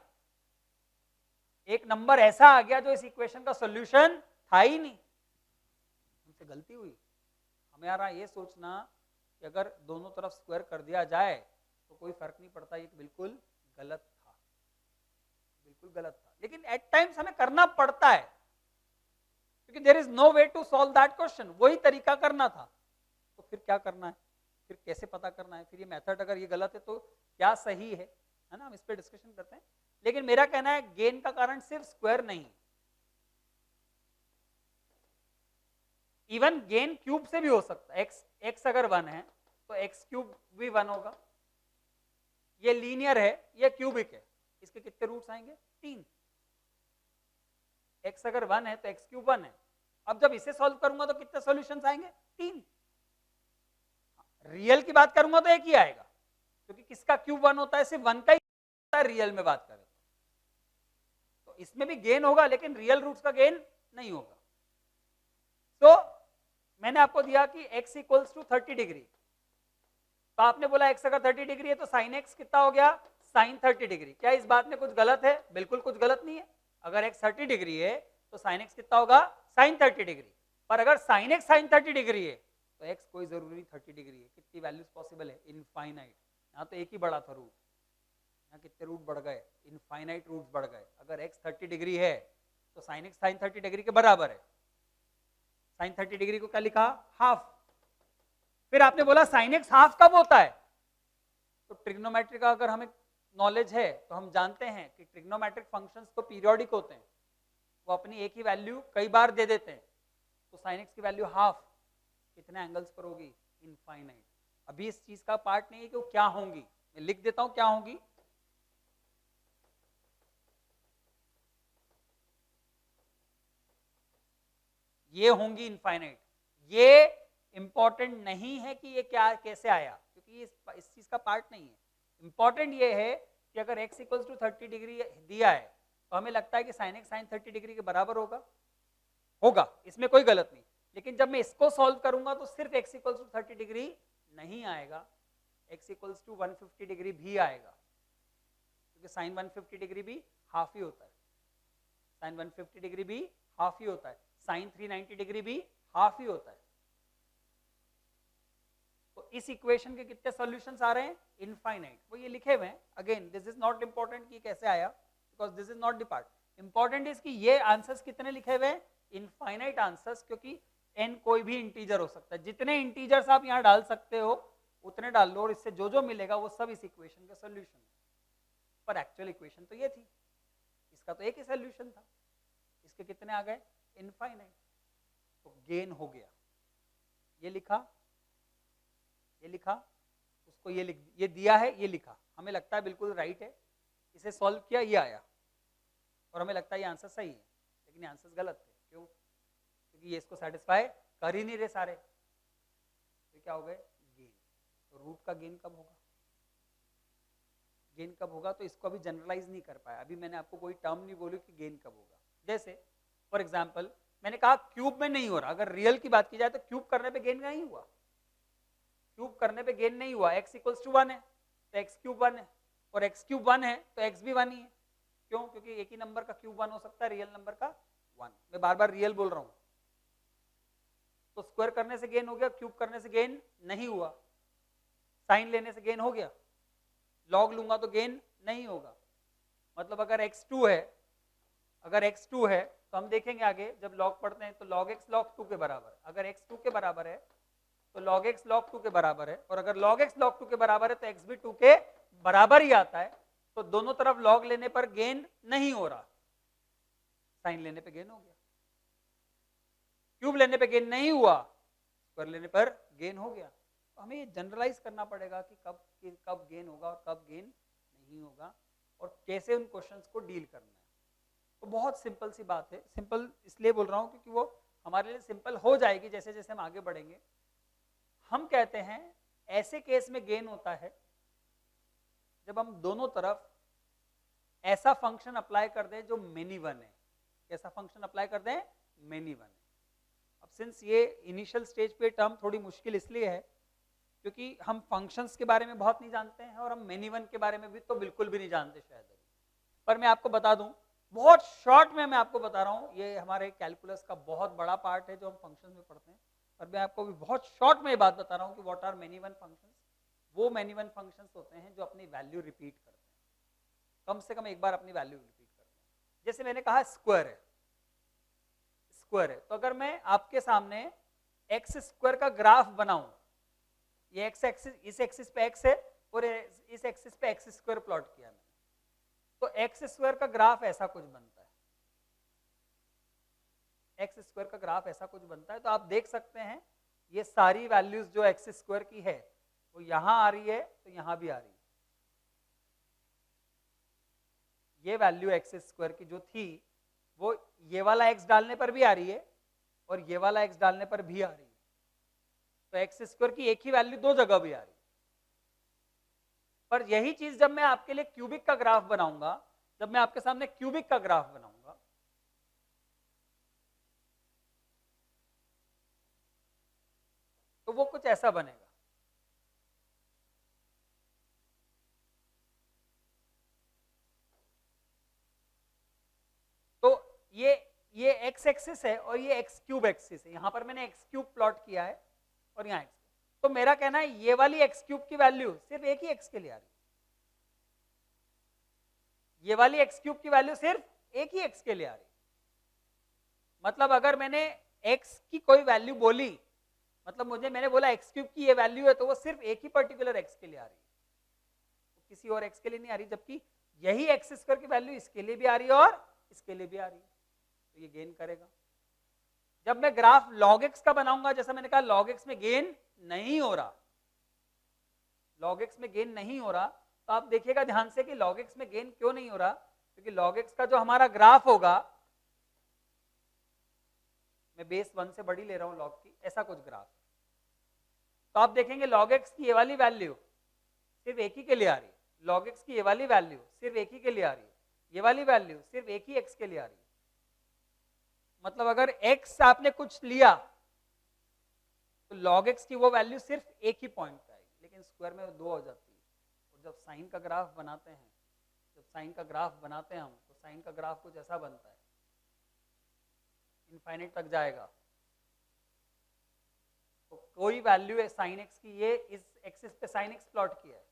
[SPEAKER 1] एक नंबर ऐसा आ गया जो इस इक्वेशन का सॉल्यूशन था ही नहीं। हमसे गलती हुई। हमें आ रहा ये सोचना कि अगर दोनों तरफ स्क्वायर कर दिया जाए तो कोई फर्क नहीं पड़ता, ये बिल्कुल गलत था, बिल्कुल गलत था। लेकिन एट टाइम्स हमें करना पड़ता है क्योंकि there is no way to solve that question. वही तरीका करना था तो फिर क्या करना है, फिर कैसे पता करना है, फिर ये मेथड अगर ये गलत है तो क्या सही है ना, हम इस पर डिस्कशन करते हैं। लेकिन मेरा कहना है गेन का कारण सिर्फ स्क्वायर नहीं, इवन गेन क्यूब से भी हो सकता है। x अगर 1 है तो x क्यूब भी 1 होगा। ये लीनियर है, ये क्यूबिक है, इसके कितने रूट्स आएंगे? 3। x अगर 1 है तो x क्यूब 1 है। अब जब इसे सॉल्व करूंगा तो कितने सॉल्यूशंस आएंगे? 3। रियल की बात करूंगा तो एक ही आएगा क्योंकि किसका क्यूब 1 होता है? सिर्फ 1 का ही होता है रियल में बात करें तो इसमें भी गेन होगा लेकिन रियल रूट्स का गेन नहीं होगा। तो मैंने आपको दिया कि x इक्वल्स टू 30 डिग्री, तो आपने बोला x अगर 30 डिग्री है तो साइन x कितना हो गया? साइन 30 डिग्री। क्या इस बात में कुछ गलत है? बिल्कुल कुछ गलत नहीं है। अगर x 30 डिग्री है तो साइन x कितना होगा? साइन 30 डिग्री। पर अगर साइन x साइन 30 डिग्री है तो x कोई जरूरी 30 डिग्री है। कितनी वैल्यूज पॉसिबल है? इनफाइनाइट। यहाँ तो एक ही बड़ा था रूट, यहाँ कितने रूट बढ़ गए? इनफाइनाइट रूट्स बढ़ गए। अगर x 30 डिग्री है तो साइन x साइन 30 डिग्री के बराबर है। साइन 30 डिग्री को क्या लिखा, हाफ। फिर आपने बोला साइन एक्स हाफ कब होता है, तो ट्रिग्नोमेट्री का अगर हमें नॉलेज है तो हम जानते हैं कि ट्रिग्नोमेट्रिक फंक्शंस तो पीरियोडिक होते हैं, वो अपनी एक ही वैल्यू कई बार दे देते हैं। तो साइन एक्स की वैल्यू हाफ कितने एंगल्स पर होगी, इनफाइनाइट। अभी इस चीज का पार्ट नहीं है कि वो क्या होंगी, मैं लिख देता हूं क्या होंगी। ये होंगी इनफाइनाइट। ये इंपॉर्टेंट नहीं है कि ये क्या कैसे आया, क्योंकि इस चीज का पार्ट नहीं है। इंपॉर्टेंट ये है कि अगर x इक्वल टू 30 डिग्री दिया है तो हमें लगता है कि साइन एक्स साइन 30 डिग्री के बराबर होगा, इसमें कोई गलत नहीं। लेकिन जब मैं इसको सॉल्व करूंगा तो सिर्फ x इक्वल टू 30 डिग्री नहीं आएगा, x इक्वल टू 150 डिग्री भी आएगा, क्योंकि साइन 150 डिग्री भी हाफ ही होता है, साइन 150 डिग्री भी हाफ ही होता है, साइन 390 डिग्री भी हाफ ही होता है। तो इस इक्वेशन के कितने सॉल्यूशंस आ रहे हैं, इनफाइनाइट। वो ये लिखे हुए हैं, again this is not important कि कैसे आया, because this is not the part. Important is कि ये आंसर्स कितने लिखे हुए हैं, इनफाइनाइट आंसर्स, क्योंकि n कोई भी इंटीजर हो सकता है। जितने इंटीजर्स आप यहाँ डाल सकते हो उतने डाल लो, और इससे जो जो मिलेगा वो सब इस इक्वेशन का सोल्यूशन है। पर एक्चुअल इक्वेशन तो ये थी, इसका तो एक ही सोल्यूशन था, इसके कितने आ गए, इनफाइनाइट। तो गेन हो गया, ये लिखा, ये लिखा, उसको ये लिख, ये दिया है, ये लिखा, हमें लगता है बिल्कुल राइट है, इसे सॉल्व किया, ये आया, और हमें लगता है ये आंसर सही है, लेकिन ये आंसर गलत थे। क्यों, क्योंकि ये इसको सेटिस्फाई कर ही नहीं रहे सारे। तो क्या हो गए, गेन। तो रूट का गेन कब होगा, गेन कब होगा, तो इसको अभी जनरलाइज नहीं कर पाया। अभी मैंने आपको कोई टर्म नहीं बोली कि गेन कब होगा। जैसे फॉर एग्जाम्पल मैंने कहा क्यूब में नहीं हो रहा, अगर रियल की बात की जाए तो क्यूब करने पे गेन नहीं हुआ, क्यूब करने पे गेन नहीं हुआ। x इक्वल्स टू 1 है तो x क्यूब 1 है, और x क्यूब 1 है तो x भी 1 ही है। क्यों, क्योंकि एक ही नंबर का क्यूब 1 हो सकता है, रियल नंबर का 1। मैं बार बार रियल बोल रहा हूं। तो स्क्वायर करने से गेन हो गया, क्यूब करने से गेन नहीं हुआ, साइन लेने से गेन हो गया, लॉग लूंगा तो गेन नहीं होगा। मतलब अगर x2 है, अगर x2 है तो हम देखेंगे आगे जब लॉग पढ़ते हैं तो log x log 2 के बराबर है। अगर x 2 के बराबर है तो log x log 2 के बराबर है, और अगर log x log 2 के barabar है तो x भी 2 के बराबर ही आता है। तो दोनों तरफ log लेने पर गेन नहीं हो रहा, साइन लेने पे गेन हो गया। क्यूब लेने पे गेन नहीं हुआ, स्क्वायर लेने पर गेन हो गया। तो हमें ये जनरलाइज करना पड़ेगा कि कब गेन होगा और कब गेन नहीं होगा, और कैसे उन क्वेश्चंस को डील करना है। तो बहुत सिंपल सी बात है, सिंपल इसलिए बोल रहा हूं क्योंकि वो हमारे लिए सिंपल हो जाएगी जैसे जैसे हम आगे बढ़ेंगे। हम कहते हैं ऐसे केस में गेन होता है जब हम दोनों तरफ ऐसा फंक्शन अप्लाई कर दें जो मेनी वन है। कैसा फंक्शन अप्लाई कर दें, मेनी वन है। अब सिंस ये इनिशियल स्टेज पे टर्म थोड़ी मुश्किल इसलिए है क्योंकि हम फंक्शंस के बारे में बहुत नहीं जानते हैं, और हम मेनी वन के बारे में भी तो बिल्कुल भी नहीं जानते शायद अभी। पर मैं आपको बता दूं, बहुत शॉर्ट में मैं आपको बता रहा हूं, ये हमारे कैलकुलस का बहुत बड़ा पार्ट है जो हम फंक्शंस में पढ़ते हैं। और मैं आपको भी बहुत शॉर्ट में ये बात बता रहा हूं कि what are many one functions. वो मेनी वन फंक्शंस होते हैं जो अपनी वैल्यू रिपीट करते हैं, कम से कम एक बार अपनी वैल्यू रिपीट करते हैं। जैसे मैंने कहा स्क्वायर है, स्क्वायर है, तो अगर मैं आपके सामने एक्स स्क्वायर का ग्राफ बनाऊं, ये एक्स एक्सिस, इस एक्सिस पे एक्स है और इस एक्सिस पे एक्स स्क्वायर प्लॉट किया मैंने, तो एक्स स्क्वायर का ग्राफ ऐसा कुछ बनता है, एक्स स्क्वायर का ग्राफ ऐसा कुछ बनता है। तो आप देख सकते हैं ये सारी वैल्यूज जो एक्स स्क्वायर की है वो यहां आ रही है, तो यहां भी आ रही है। ये वैल्यू एक्स स्क्वायर की जो थी वो ये वाला एक्स डालने पर भी आ रही है और ये वाला एक्स डालने पर भी आ रही है। तो एक्स स्क्वायर की एक ही वैल्यू दो जगह भी आ रही है। पर यही चीज जब मैं आपके लिए क्यूबिक का ग्राफ बनाऊंगा, जब मैं आपके सामने क्यूबिक का ग्राफ बनाऊंगा, तो वो कुछ ऐसा बनेगा। तो ये एक्स एक्सिस है और ये एक्स क्यूब एक्सिस है। यहां पर मैंने एक्स क्यूब प्लॉट किया है और यहां एक्स। तो मेरा कहना है ये वाली एक्स क्यूब की वैल्यू सिर्फ एक ही एक्स के लिए आ रही है, ये वाली एक्स क्यूब की वैल्यू सिर्फ एक ही एक्स के लिए आ रही है। मतलब अगर मैंने x की कोई वैल्यू बोली, मतलब मैंने बोला x क्यूब की ये वैल्यू है, तो वो सिर्फ एक ही पर्टिकुलर x के लिए आ रही है, तो किसी और x के लिए नहीं आ रही, जबकि यही एक्स स्क्वायर की वैल्यू इसके लिए भी आ रही है और इसके लिए भी आ रही है, तो ये गेन करेगा। जब मैं ग्राफ log x का बनाऊंगा, जैसा मैंने कहा log x में गेन नहीं हो रहा, log x में गेन नहीं हो रहा, तो आप देखिएगा ध्यान से कि log x में गेन क्यों नहीं हो रहा, क्योंकि log x का जो हमारा ग्राफ होगा, मैं बेस 1 से बड़ी ले रहा हूं log की, ऐसा कुछ ग्राफ, तो आप देखेंगे log x की ये वाली वैल्यू सिर्फ एक ही के लिए आ रही है, log x की ये वाली वैल्यू सिर्फ एक ही के लिए आ रही है, ये वाली वैल्यू सिर्फ एक ही x के लिए आ रही है। मतलब अगर x आपने कुछ लिया तो log x की वो वैल्यू सिर्फ एक ही पॉइंट पे आएगी, लेकिन स्क्वायर में दो हो जाती है। और जब साइन का ग्राफ बनाते हैं, हम तो साइन का ग्राफ कुछ ऐसा बनता है, इनफाइनाइट तक जाएगा, तो कोई वैल्यू है साइन x की, ये इस एक्सिस पे साइन x प्लॉट किया है,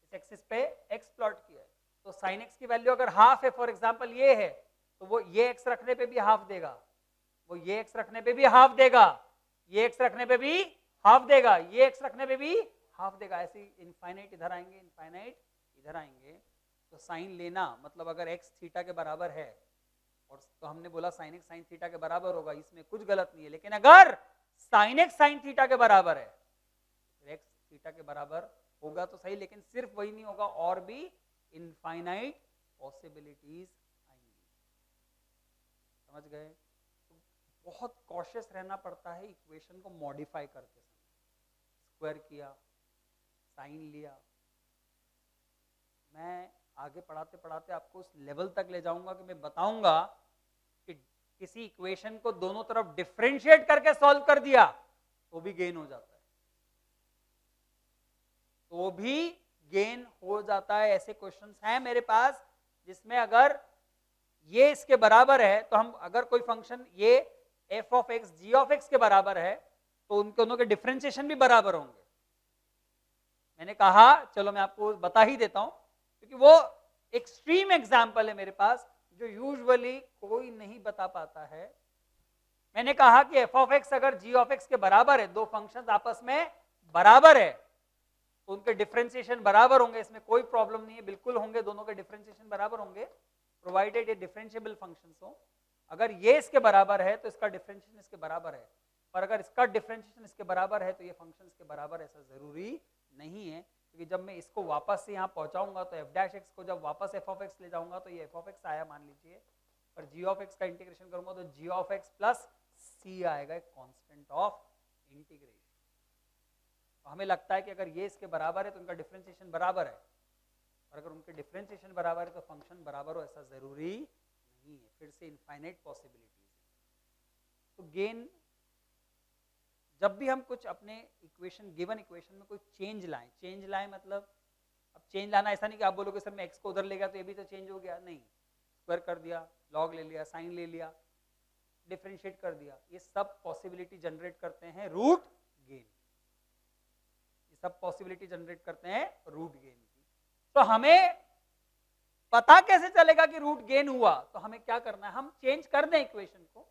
[SPEAKER 1] इस एक्सिस पे x प्लॉट किया है, तो साइन x की वैल्यू अगर हाफ है, फॉर एग्जांपल ये है, तो वो ये x रखने पे भी हाफ देगा, वो ये x रखने पे भी हाफ देगा, ये x रखने पे भी हाफ देगा, ये x रखने पे भी हाफ देगा, ऐसे इनफाइनाइट इधर आएंगे, इनफाइनाइट इधर आएंगे। तो साइन लेना मतलब अगर x थीटा के बराबर है, और तो हमने बोला साइन x साइन थीटा के बराबर होगा, इसमें कुछ गलत नहीं है, लेकिन अगर साइन x साइन थीटा के बराबर है, तो x थीटा के बराबर होगा तो सही, लेकिन सिर्फ वही नहीं होगा, और भी इनफाइनाइट पॉसिबिलिटीज आएंगी। समझ गए? तो बहुत कॉशियस रहना पड़ता है इक्वेशन को मॉडिफाई करते समय। स्क्वायर किया, साइन लिया, मैं आगे पढ़ाते पढ़ाते आपको उस लेवल तक ले जाऊंगा कि मैं बताऊंगा कि किसी इक्वेशन को दोनों तरफ डिफरेंशिएट करके सॉल्व कर दिया तो भी गेन हो जाता है, तो भी गेन हो जाता है। ऐसे क्वेश्चंस हैं मेरे पास जिसमें अगर ये इसके बराबर है, तो हम अगर कोई फंक्शन ये f of x g of x के बराबर है, तो उन दोनों के डिफरेंशिएशन भी बराबर होंगे। मैंने कहा चलो मैं आपको बता ही देता हूं, क्योंकि वो एक्सट्रीम एग्जाम्पल है मेरे पास जो यूजुअली कोई नहीं बता पाता है। मैंने कहा कि f ऑफ x अगर g ऑफ x के बराबर है, दो फंक्शंस आपस में बराबर है, तो उनके डिफरेंशिएशन बराबर होंगे, इसमें कोई प्रॉब्लम नहीं है, बिल्कुल होंगे, दोनों के डिफरेंशिएशन बराबर होंगे, प्रोवाइडेड ये डिफरेंशिएबल फंक्शंस हो। अगर ये इसके बराबर है तो इसका डिफरेंशिएशन इसके बराबर है, और अगर इसका डिफरेंशिएशन इसके बराबर है तो ये फंक्शन इसके बराबर, ऐसा जरूरी नहीं है, क्योंकि जब मैं इसको वापस से यहाँ पहुंचाऊंगा तो f डैश एक्स को जब वापस f ऑफ एक्स ले जाऊंगा तो ये f ऑफ एक्स आया मान लीजिए, और g ऑफ एक्स का इंटीग्रेशन करूंगा तो g of X plus c आएगा, एक कांस्टेंट ऑफ इंटीग्रेशन। तो हमें लगता है कि अगर ये इसके बराबर है तो उनका डिफरेंशिएशन बराबर है, और अगर उनके डिफरेंशिएशन बराबर है तो फंक्शन बराबर हो, ऐसा जरूरी नहीं है। फिर से इनफाइनाइट पॉसिबिलिटीज है। तो गेन, जब भी हम कुछ अपने इक्वेशन, गिवन इक्वेशन में कोई चेंज लाएं मतलब अब चेंज लाना ऐसा नहीं कि आप बोलोगे सर मैं x को उधर ले गया तो ये भी तो चेंज हो गया, नहीं, स्क्वायर कर दिया, लॉग ले लिया, साइन ले लिया, डिफरेंशिएट कर दिया, ये सब पॉसिबिलिटी जनरेट करते हैं रूट गेन, ये सब पॉसिबिलिटी जनरेट करते हैं रूट गेन की। तो हमें पता कैसे चलेगा कि रूट गेन हुआ? तो हमें क्या करना है, हम चेंज कर दें इक्वेशन को,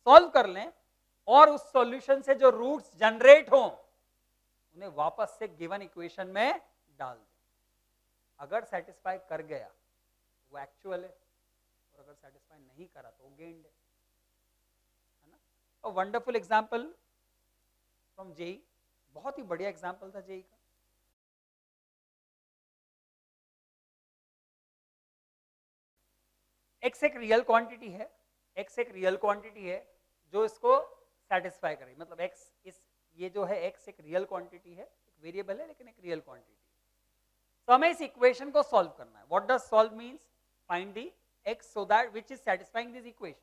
[SPEAKER 1] सॉल्व कर लें, और उस सॉल्यूशन से जो रूट्स जनरेट हो उन्हें वापस से गिवन इक्वेशन में डाल दें। अगर सेटिस्फाई कर गया वो एक्चुअल है, और अगर सेटिस्फाई नहीं करा तो वो गेन्ड है ना। और वंडरफुल एग्जांपल फ्रॉम जेई, बहुत ही बढ़िया एग्जांपल था जेई का। x एक रियल क्वांटिटी है, x एक रियल क्वांटिटी है जो इसको सेटिस्फाई करे, मतलब x इस ये जो है x एक रियल क्वांटिटी है, एक वेरिएबल है लेकिन एक रियल क्वांटिटी। तो हमें इस इक्वेशन को सॉल्व करना है। What does solve means? Find the x so that which is satisfying this equation.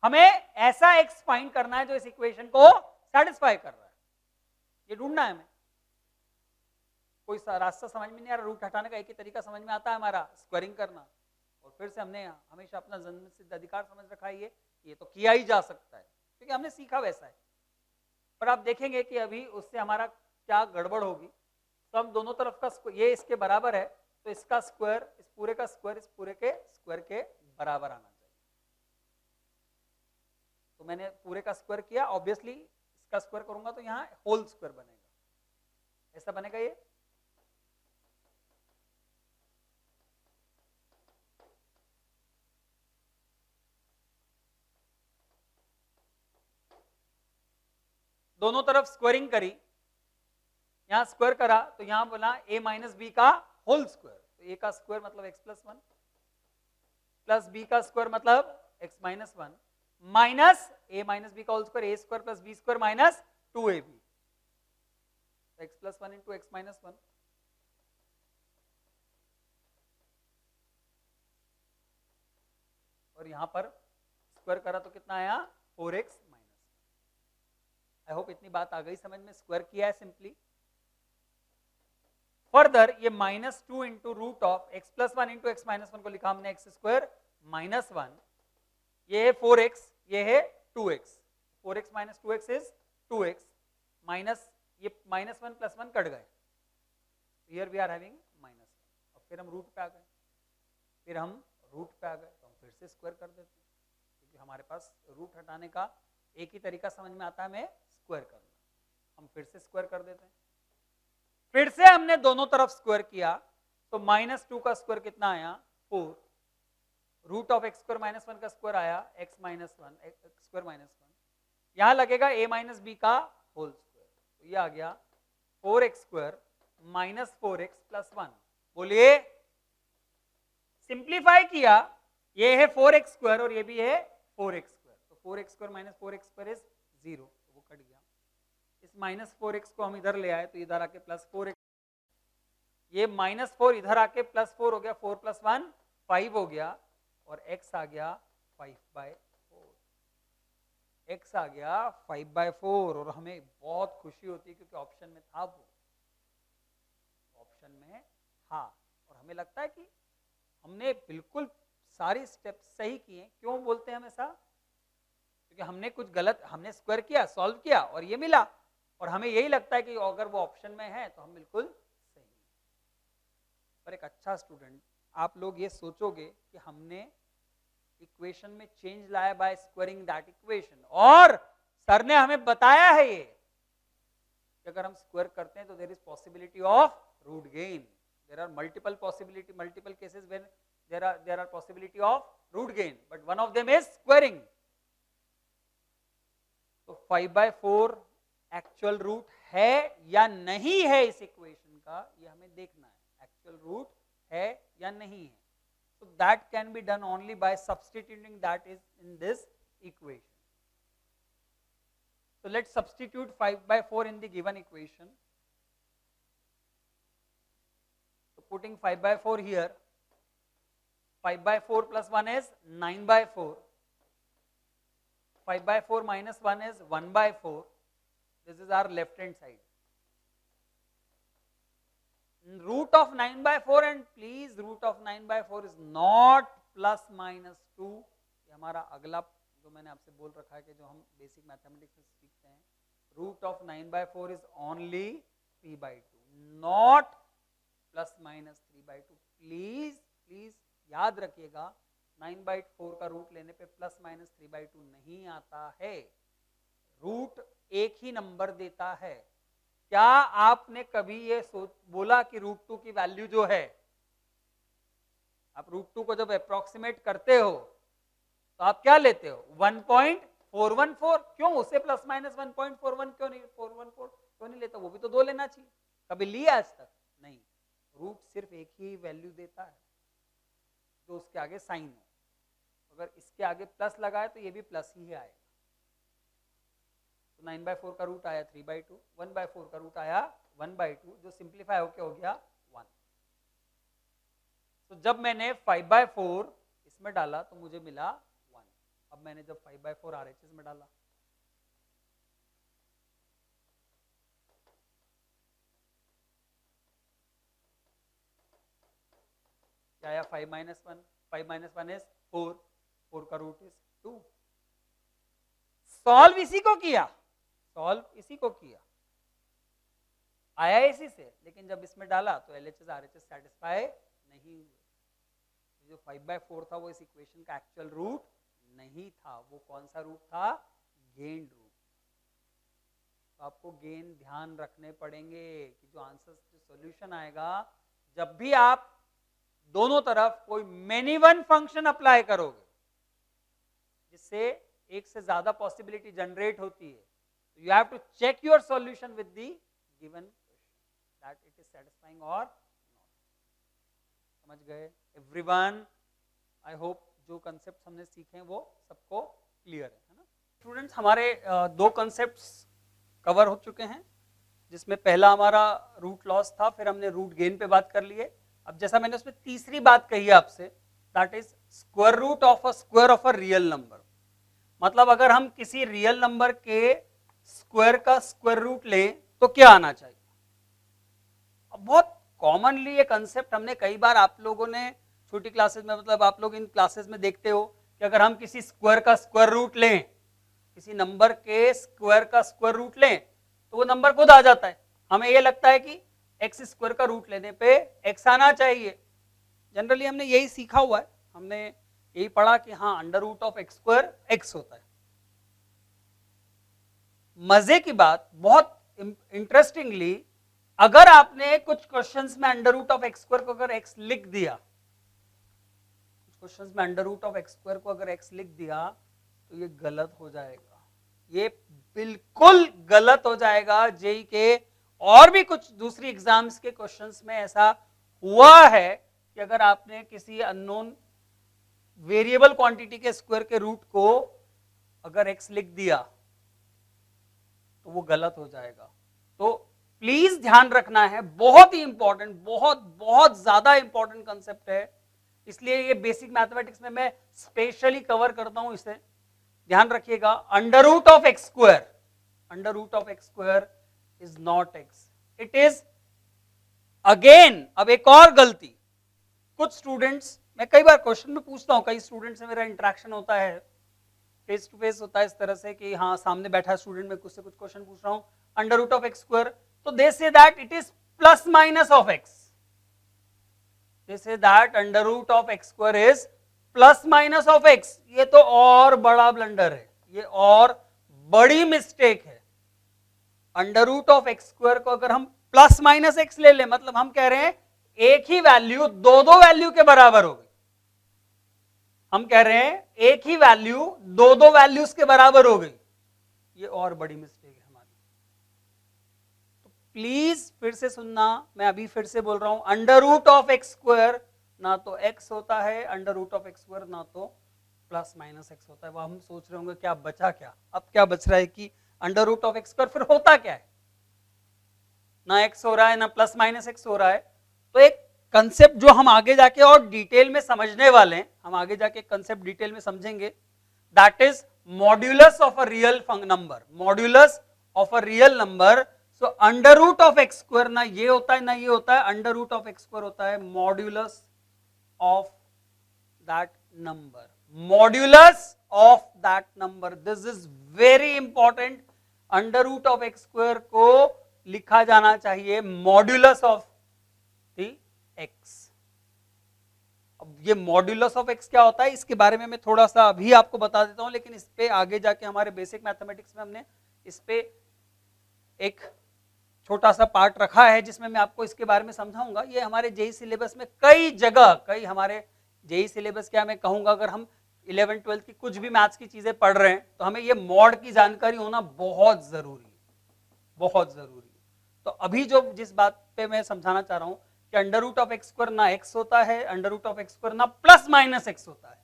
[SPEAKER 1] हमें ऐसा x फाइंड करना है जो इस इक्वेशन को सैटिस्फाई कर रहा है, ये ढूंढना है हमें। कोई रास्ता समझ में नहीं आ रहा, रूट हटाने का एक ही तरीका समझ में आता है हमारा, स्क्वायरिंग करना। और फिर से हमने हमेशा अपना जन्म सिद्ध अधिकार समझ रखा है, ये तो किया ही जा सकता है क्योंकि हमने सीखा वैसा है। पर आप देखेंगे कि अभी उससे हमारा क्या गड़बड़ होगी। तो हम दोनों तरफ का, ये इसके बराबर है तो इसका स्क्वायर, इस पूरे का स्क्वायर इस पूरे के स्क्वायर के बराबर आना चाहिए। तो मैंने पूरे का स्क्वायर किया, ऑब्वियसली इसका स्क्वायर करूंगा तो यहाँ होल स्क्वायर बनेगा, ऐसा बनेगा ये। दोनों तरफ स्क्वायरिंग करी, यहां स्क्वायर करा तो यहां बोला a माइनस बी का होल स्क्वायर, तो a का स्क्वायर मतलब x plus one, plus b का स्क्वायर मतलब x minus one, minus a minus B का whole square, a square plus b square minus 2ab, x plus one into x minus one. और यहां पर square करा तो कितना आया 4x माइनस। आई होप इतनी बात आ गई समझ में, स्क्वायर किया है सिंपली। फर्दर ये minus two into root of X plus one into x minus one को लिखा हमने एक्स स्क्वायर माइनस वन, ये है 4x, ये है 2x, 4x minus 2x is 2x, minus ये minus one plus one cut गए, here we are having minus one. और फिर हम रूट पे आ गए, फिर हम रूट पे आ गए, तो हम फिर से स्क्वायर कर देते हैं, क्योंकि हमारे पास रूट हटाने का एक ही तरीका समझ में आता है, हमें स्क्वायर करना। हम फिर से स्क्वायर कर देते हैं, फिर से हमने दोनों तरफ स्क्वायर किया, तो माइनस टू का स्क्वायर कितना आया 4, root of x square minus one का स्क्वायर आया X minus one, X square minus one, यहां लगेगा a माइनस बी का होल स्क्वायर, तो ये आ गया 4x square minus 4x plus one. बोलिए, सिंप्लीफाई किया, ये है 4x स्क्वायर और ये भी है 4x स्क्वायर, तो 4x square minus 4x square is 0, तो वो कट गया। इस माइनस 4x को हम इधर ले आए तो इधर आके प्लस 4x, ये माइनस 4 इधर आके प्लस 4 हो गया, 4 प्लस 1 5 हो गया, और x आ गया 5/4, x आ गया 5/4। और हमें बहुत खुशी होती है क्योंकि ऑप्शन में था, वो ऑप्शन में था, और हमें लगता है कि हमने बिल्कुल सारी स्टेप्स सही किए। क्यों बोलते हैं हम ऐसा? क्योंकि हमने कुछ गलत, हमने स्क्वायर किया, सॉल्व किया और ये मिला, और हमें यही लगता है कि अगर वो ऑप्शन में है तो हम बिल्कुल सही। पर एक अच्छा स्टूडेंट, आप लोग ये सोचोगे कि हमने इक्वेशन में चेंज लाया बाय स्क्वायरिंग दैट इक्वेशन, और सर ने हमें बताया है ये कि अगर हम स्क्वायर करते हैं तो there is possibility of root gain, there are multiple possibility, multiple cases where there are possibility of root gain, but one of them is squaring. तो 5/4 एक्चुअल रूट है या नहीं है इस इक्वेशन का, ये हमें देखना है, एक्चुअल रूट है या नहीं है। So that can be done only by substituting that is in this equation. So let's substitute 5/4 in the given equation. So putting 5/4 here, 5/4 plus 1 is 9/4, 5/4 minus 1 is 1/4, this is our left hand side. Root of 9/4, and please root of 9/4 is not plus minus 2, ये हमारा अगला जो मैंने आपसे बोल रखा है कि जो हम बेसिक मैथमेटिक्स में सीखते हैं, root of 9/4 is only 3/2, not plus minus 3/2। Please याद रखिएगा, 9/4 का रूट लेने पे प्लस माइनस 3/2 नहीं आता है, रूट एक ही नंबर देता है। क्या आपने कभी ये बोला कि रूट 2 की वैल्यू जो है, आप रूट 2 को जब अप्रोक्सीमेट करते हो तो आप क्या लेते हो 1.414, क्यों उसे प्लस माइनस 1.41 क्यों नहीं 414 क्यों नहीं लेता? वो भी तो 2 लेना चाहिए, कभी लिया आज तक नहीं। रूट सिर्फ एक ही वैल्यू देता है जो उसके आगे साइन हो, अगर इसके आगे प्लस लगाए तो ये भी प्लस ही आएगा। तो 9/4 का रूट आया 3/2, 1/4 का रूट आया 1/2, जो सिंप्लीफाई होके हो गया 1। तो जब मैंने 5/4 इसमें डाला तो मुझे मिला 1। अब मैंने जब 5/4 RHS में डाला, क्या आया 5 minus 1, 5 minus 1 is 4, 4 का रूट इज 2। सॉल्व इसी को किया, सॉल्व इसी को किया, आया इसी से, लेकिन जब इसमें डाला तो LHS RHS सेटिस्फाई नहीं हुए। जो 5/4 था वो इस इक्वेशन का एक्चुअल रूट नहीं था। वो कौन सा रूट था? Gain root. तो आपको गेन ध्यान रखने पड़ेंगे कि जो आंसर जो सॉल्यूशन आएगा, जब भी आप दोनों तरफ कोई मेनी वन फंक्शन अप्लाई करोगे जिससे एक से ज्यादा पॉसिबिलिटी जनरेट होती है, तो you have to check your solution with the given question that it is satisfying और नॉट। समझ गए एवरीवन? आई होप जो कंसेप्ट हमने सीखे हैं वो सबको क्लियर है ना? स्टूडेंट्स, हमारे दो कंसेप्ट्स कवर हो चुके हैं, जिसमें पहला हमारा रूट लॉस था, फिर हमने रूट गेन पे बात कर लिए। अब जैसा मैंने उसमें तीसरी बात कही है आपसे, that is square root of a real number. मतलब अगर हम किसी रियल नंबर के स्क्वायर का स्क्वायर रूट लें तो क्या आना चाहिए? अब बहुत कॉमनली ये कंसेप्ट हमने कई बार आप लोगों ने छोटी क्लासेस में, मतलब आप लोग इन क्लासेस में देखते हो कि अगर हम किसी स्क्वायर का स्क्वायर रूट लें, किसी नंबर के स्क्वायर का स्क्वायर रूट लें, तो वो नंबर खुद आ जाता है। हमें ये लगता है कि एक्स स्क्वायर का रूट लेने पे एक्स आना चाहिए। जनरली हमने यही सीखा हुआ है, हमने यही पढ़ा कि हाँ under root of x square X होता है। मजे की बात, बहुत इंटरेस्टिंगली, अगर आपने कुछ क्वेश्चंस में under root of x square को अगर एक्स लिख दिया, कुछ क्वेश्चंस में under root of x square को अगर एक्स लिख दिया, तो ये गलत हो जाएगा। ये बिल्कुल गलत हो जाएगा। जेई के और भी कुछ दूसरी एग्जाम्स के क्वेश्चंस में ऐसा हुआ है कि अगर आपने किसी अननोन वेरिएबल क्वांटिटी के स्क्वायर के रूट को अगर एक्स लिख दिया तो वो गलत हो जाएगा। तो प्लीज ध्यान रखना है, बहुत ही इंपॉर्टेंट, बहुत बहुत ज्यादा इंपॉर्टेंट कंसेप्ट है, इसलिए ये बेसिक मैथमेटिक्स में मैं स्पेशली कवर करता हूं। इसे ध्यान रखिएगा। Under root of x square is not X, it is again. अब एक और गलती, कुछ स्टूडेंट्स, मैं कई बार क्वेश्चन में पूछता हूं, कई स्टूडेंट से मेरा इंटरेक्शन होता है, फेस टू फेस होता है इस तरह से कि हाँ सामने बैठा स्टूडेंट, मैं कुछ से कुछ क्वेश्चन पूछ रहा हूं under root of x square, तो they say that it is plus minus of x. They say that under root of x square is plus minus of x. ये तो और बड़ा ब्लंडर है, ये और बड़ी मिस्टेक है। Under root of x square को अगर हम प्लस माइनस एक्स ले लें, मतलब हम कह रहे हैं एक ही वैल्यू दो वैल्यू के बराबर होगी। हम कह रहे हैं एक ही वैल्यू दो वैल्यूज के बराबर हो गई, ये और बड़ी मिस्टेक है हमारी। तो प्लीज फिर से सुनना, मैं अभी फिर से बोल रहा हूं, under root of x square ना तो एक्स होता है, under root of x square ना तो प्लस माइनस एक्स होता है। वो हम सोच रहे होंगे क्या बचा, क्या अब क्या बच रहा है कि under root of x square फिर होता क्या है? ना एक्स हो रहा है ना प्लस माइनस एक्स हो रहा है। तो एक कंसेप्ट जो हम आगे जाके और डिटेल में समझने वाले हैं, हम आगे जाके कंसेप्ट डिटेल में समझेंगे, that is modulus of a real number. Modulus of a real number. So under root of x square ना ये होता है ना ये होता है, under root of x square होता है modulus of that number, modulus of that number. This is very important. Under root of x square को लिखा जाना चाहिए मॉड्यूलस ऑफ द एक्स। अब ये मॉड्यूलस ऑफ एक्स क्या होता है, इसके बारे में मैं थोड़ा सा अभी आपको बता देता हूं, लेकिन इस पे आगे जाके हमारे बेसिक मैथमेटिक्स में हमने इस पे एक छोटा सा पार्ट रखा है जिसमें मैं आपको इसके बारे में समझाऊंगा। ये हमारे जेई सिलेबस में कई जगह, कई हमारे जेई सिलेबस क्या मैं कहूंगा, अगर हम 11th 12th की कुछ भी मैथ्स की चीजें पढ़ रहे हैं तो हमें ये मॉड की जानकारी होना बहुत जरूरी है, बहुत जरूरी है। तो अभी जो जिस बात पे मैं समझाना चाह रहा हूं कि under root of x square ना एक्स होता है, under root of x square ना प्लस माइनस एक्स होता है,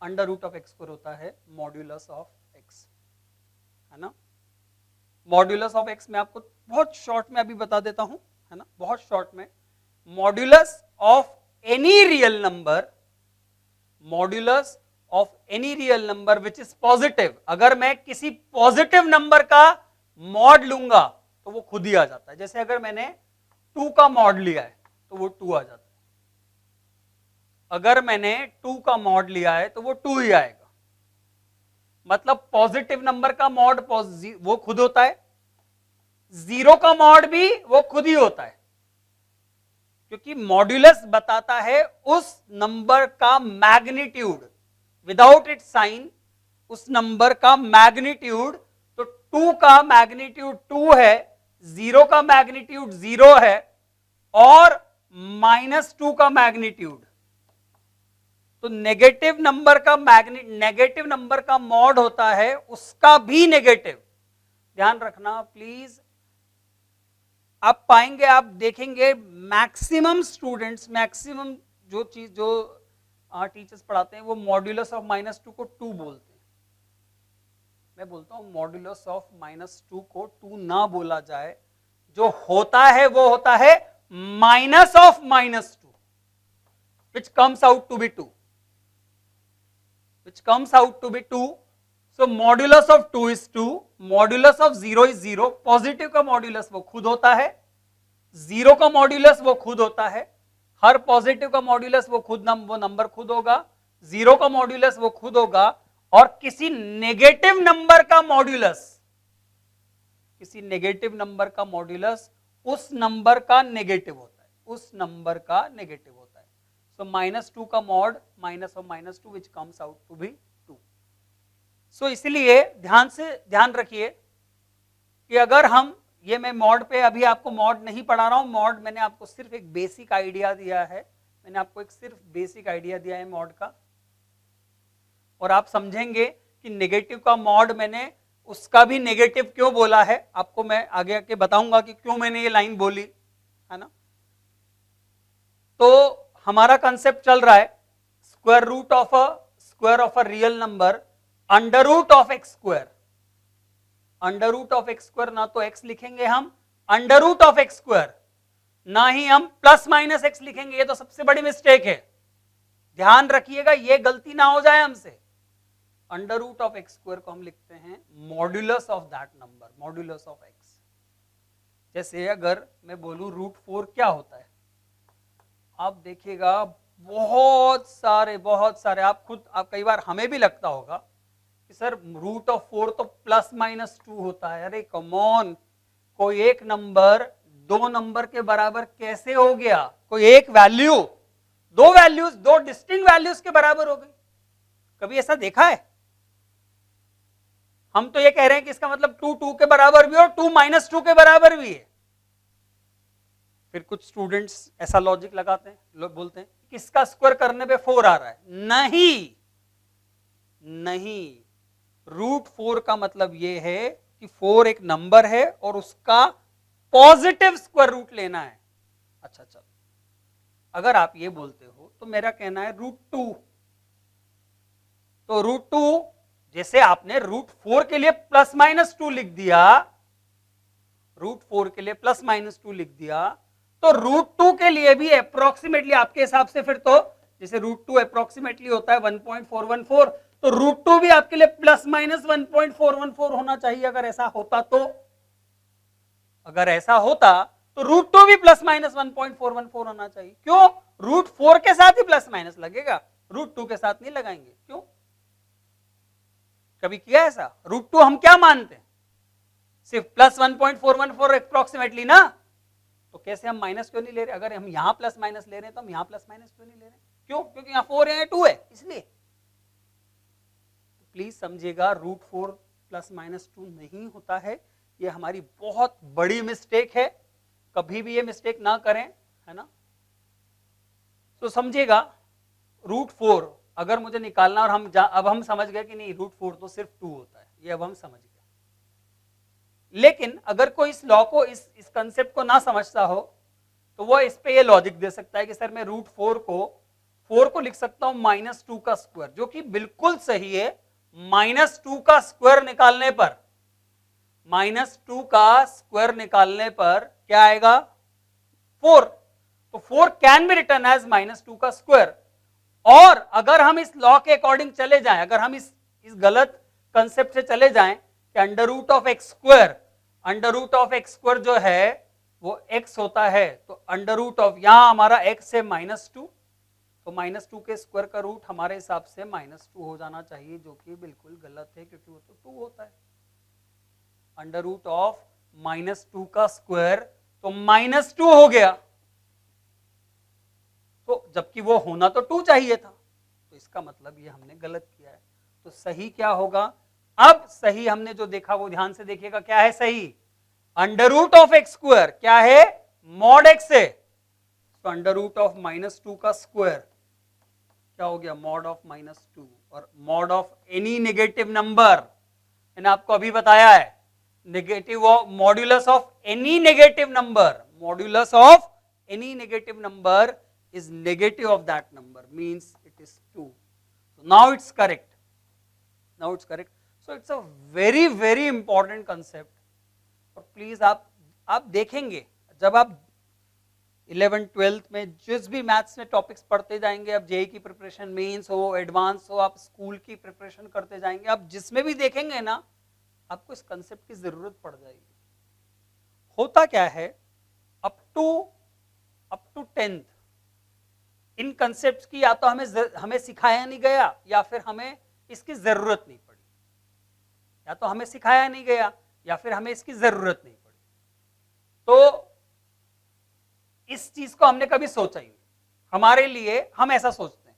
[SPEAKER 1] under root of x square होता है मॉड्यूलस ऑफ एक्स, है ना। मॉड्यूलस ऑफ एक्स में आपको बहुत शॉर्ट में अभी बता देता हूं, है ना, बहुत शॉर्ट में। Modulus of any real number, modulus of any real number which is positive. अगर मैं किसी पॉजिटिव नंबर का मॉड लूंगा तो वो खुद ही आ जाता है। जैसे अगर मैंने 2 का मॉड लिया है तो वो 2 आ जाता है, अगर मैंने 2 का मॉड लिया है तो वो 2 ही आएगा। मतलब पॉजिटिव नंबर का मॉड वो खुद होता है, 0 का मॉड भी वो खुद ही होता है, क्योंकि मॉड्यूलस बताता है उस नंबर का मैग्नीट्यूड। विदाउट इट साइन उस नंबर का मैग्नीट्यूड, तो 2 का मैग्नीट्यूड 2 है, 0 का मैग्नीट्यूड 0 है और -2 का मैग्नीट्यूड, तो नेगेटिव नंबर का नेगेटिव नंबर का मॉड होता है उसका भी नेगेटिव। ध्यान रखना प्लीज, आप पाएंगे, आप देखेंगे मैक्सिमम स्टूडेंट्स, मैक्सिमम जो टीचर्स पढ़ाते हैं वो मॉड्यूलस ऑफ -2 को 2 बोलते हैं। मैं बोलता हूं मॉड्यूलस ऑफ -2 को 2 ना बोला जाए, जो होता है वो होता है minus of -2 which comes out to be 2, which comes out to be 2. So modulus of 2 is 2, modulus of 0 is 0. Positive का मॉड्यूलस वो खुद होता है, 0 का मॉड्यूलस वो खुद होता है, हर पॉजिटिव का मॉड्यूलस वो नंबर खुद होगा, 0 का मॉड्यूलस वो खुद होगा, और किसी नेगेटिव नंबर का मॉड्यूलस, किसी नेगेटिव नंबर का मॉड्यूलस उस नंबर का नेगेटिव होता है, उस नंबर का नेगेटिव होता है। सो -2 का mod minus of -2 which comes out to be 2। So इसलिए ध्यान रखिए कि अगर हम ये, मैं मॉड पे अभी आपको मॉड नहीं पढ़ा रहा हूं, मॉड मैंने आपको सिर्फ एक बेसिक आइडिया दिया है, मैंने आपको एक सिर्फ बेसिक आइडिया दिया है मॉड का, और आप समझेंगे कि नेगेटिव का मॉड मैंने उसका भी नेगेटिव क्यों बोला है, आपको मैं आगे आके बताऊंगा कि क्यों मैंने ये लाइन बोली है ना। तो हमारा कंसेप्ट चल रहा है square root of a real number under root of x square. Under root of x square, ना तो एक्स लिखेंगे हम under root of x square, ना ही हम प्लस माइनस एक्स लिखेंगे, ये तो सबसे बड़ी मिस्टेक है, ध्यान रखिएगा ये गलती ना हो जाए हमसे। Under root of x square को हम लिखते हैं modulus of that number, modulus of x. जैसे अगर मैं बोलूं √4 क्या होता है, आप देखिएगा बहुत सारे आप कई बार हमें भी लगता होगा कि सर √4 तो +-2 होता है। अरे कम ऑन, कोई एक नंबर 2 नंबर के बराबर कैसे हो गया? कोई एक वैल्यू 2 वैल्यूज, 2 डिस्टिंक्ट वैल्यूज के बराबर हो गई? कभी ऐसा देखा है? हम तो ये कह रहे हैं कि इसका मतलब 2 के बराबर भी और 2 -2 के बराबर भी है। फिर कुछ स्टूडेंट्स ऐसा लॉजिक लगाते हैं, लोग बोलते हैं किसका स्क्वायर करने पे 4 आ रहा है। नहीं, √4 का मतलब ये है कि 4 एक नंबर है और उसका पॉजिटिव स्क्वायर रूट लेना है। अच्छा चलो, अगर आप ये बोलते हो तो मेरा कहना है √2, तो √2 जैसे आपने √4 के लिए +-2 लिख दिया, √4 के लिए +-2 लिख दिया, तो √2 के लिए भी अप्रोक्सीमेटली आपके हिसाब से, फिर तो जैसे √2 अप्रोक्सीमेटली होता है 1.414, तो √2 भी आपके लिए +-1.414 होना चाहिए। अगर ऐसा होता तो √2 भी +-1.414 होना चाहिए। क्यों? √4 के साथ ही प्लस लगेगा, √2 के साथ नहीं लगाएंगे। क्यों? कभी किया ऐसा? √2 हम क्या मानते हैं? सिर्फ +1.414 अप्रोक्सीमेटली ना, तो कैसे हम माइनस क्यों नहीं ले रहे? अगर हम यहां प्लस माइनस ले रहे हैं तो हम यहां प्लस माइनस क्यों नहीं ले रहे? क्यों? क्योंकि यहां 4 है, 2 है, इसलिए। तो प्लीज समझिएगा, √4 +-2 नहीं होता है, ये हमारी बहुत बड़ी मिस्टेक है, कभी भी ये मिस्टेक ना करें, है ना। तो समझिएगा √4 अगर मुझे निकालना, और अब हम समझ गए कि नहीं √4 तो सिर्फ 2 होता है, ये अब हम समझ गए। लेकिन अगर कोई इस लॉ को, इस कंसेप्ट को ना समझता हो, तो वो इस पे ये लॉजिक दे सकता है कि सर मैं √4 को लिख सकता हूं -2 का स्क्वायर, जो कि बिल्कुल सही है। -2 का स्क्वायर निकालने पर, -2 का स्क्वायर निकालने पर क्या आएगा? 4। तो 4 कैन बी रिटन एज -2 का स्क्वायर। और अगर हम इस लॉ के अकॉर्डिंग चले जाएं, अगर हम इस गलत कंसेप्ट से चले जाएं कि under root of x square जो है वो x होता है, तो अंडर रूट ऑफ, यहां हमारा x है -2, तो -2 के स्क्वायर का रूट हमारे हिसाब से -2 हो जाना चाहिए, जो कि बिल्कुल गलत है क्योंकि वो तो 2 होता है। अंडर रूट ऑफ -2 का स्क्वायर तो -2 हो गया, तो जबकि वो होना तो 2 चाहिए था, तो इसका मतलब ये हमने गलत किया है। तो सही क्या होगा? अब सही हमने जो देखा वो ध्यान से देखिएगा, क्या है सही? Under root of x square क्या है? मॉड एक्स है। तो अंडर रूट ऑफ -2 का स्क्वायर क्या हो गया? Mod of -2। और mod of any negative number, मैंने आपको अभी बताया है, negative of modulus of any negative number, modulus of any negative number is negative of that number, means it is 2. So now it's correct. Now it's correct. So it's a very important concept. और please आप देखेंगे जब आप 11th 12th में जिस भी maths में topics पढ़ते जाएंगे, अब जेई की प्रिपरेशन, मेंस हो, एडवांस हो, आप स्कूल की प्रिपरेशन करते जाएंगे, आप जिसमें भी देखेंगे ना, आपको इस कंसेप्ट की जरूरत पड़ जाएगी। होता क्या है, up to 10th in concepts की या तो हमें सिखाया नहीं गया, या फिर हमें इसकी जरूरत नहीं पड़ी, या तो हमें सिखाया नहीं गया या फिर हमें इसकी जरूरत नहीं पड़ी। तो इस चीज को हमने कभी सोचा ही नहीं। हमारे लिए हम ऐसा सोचते हैं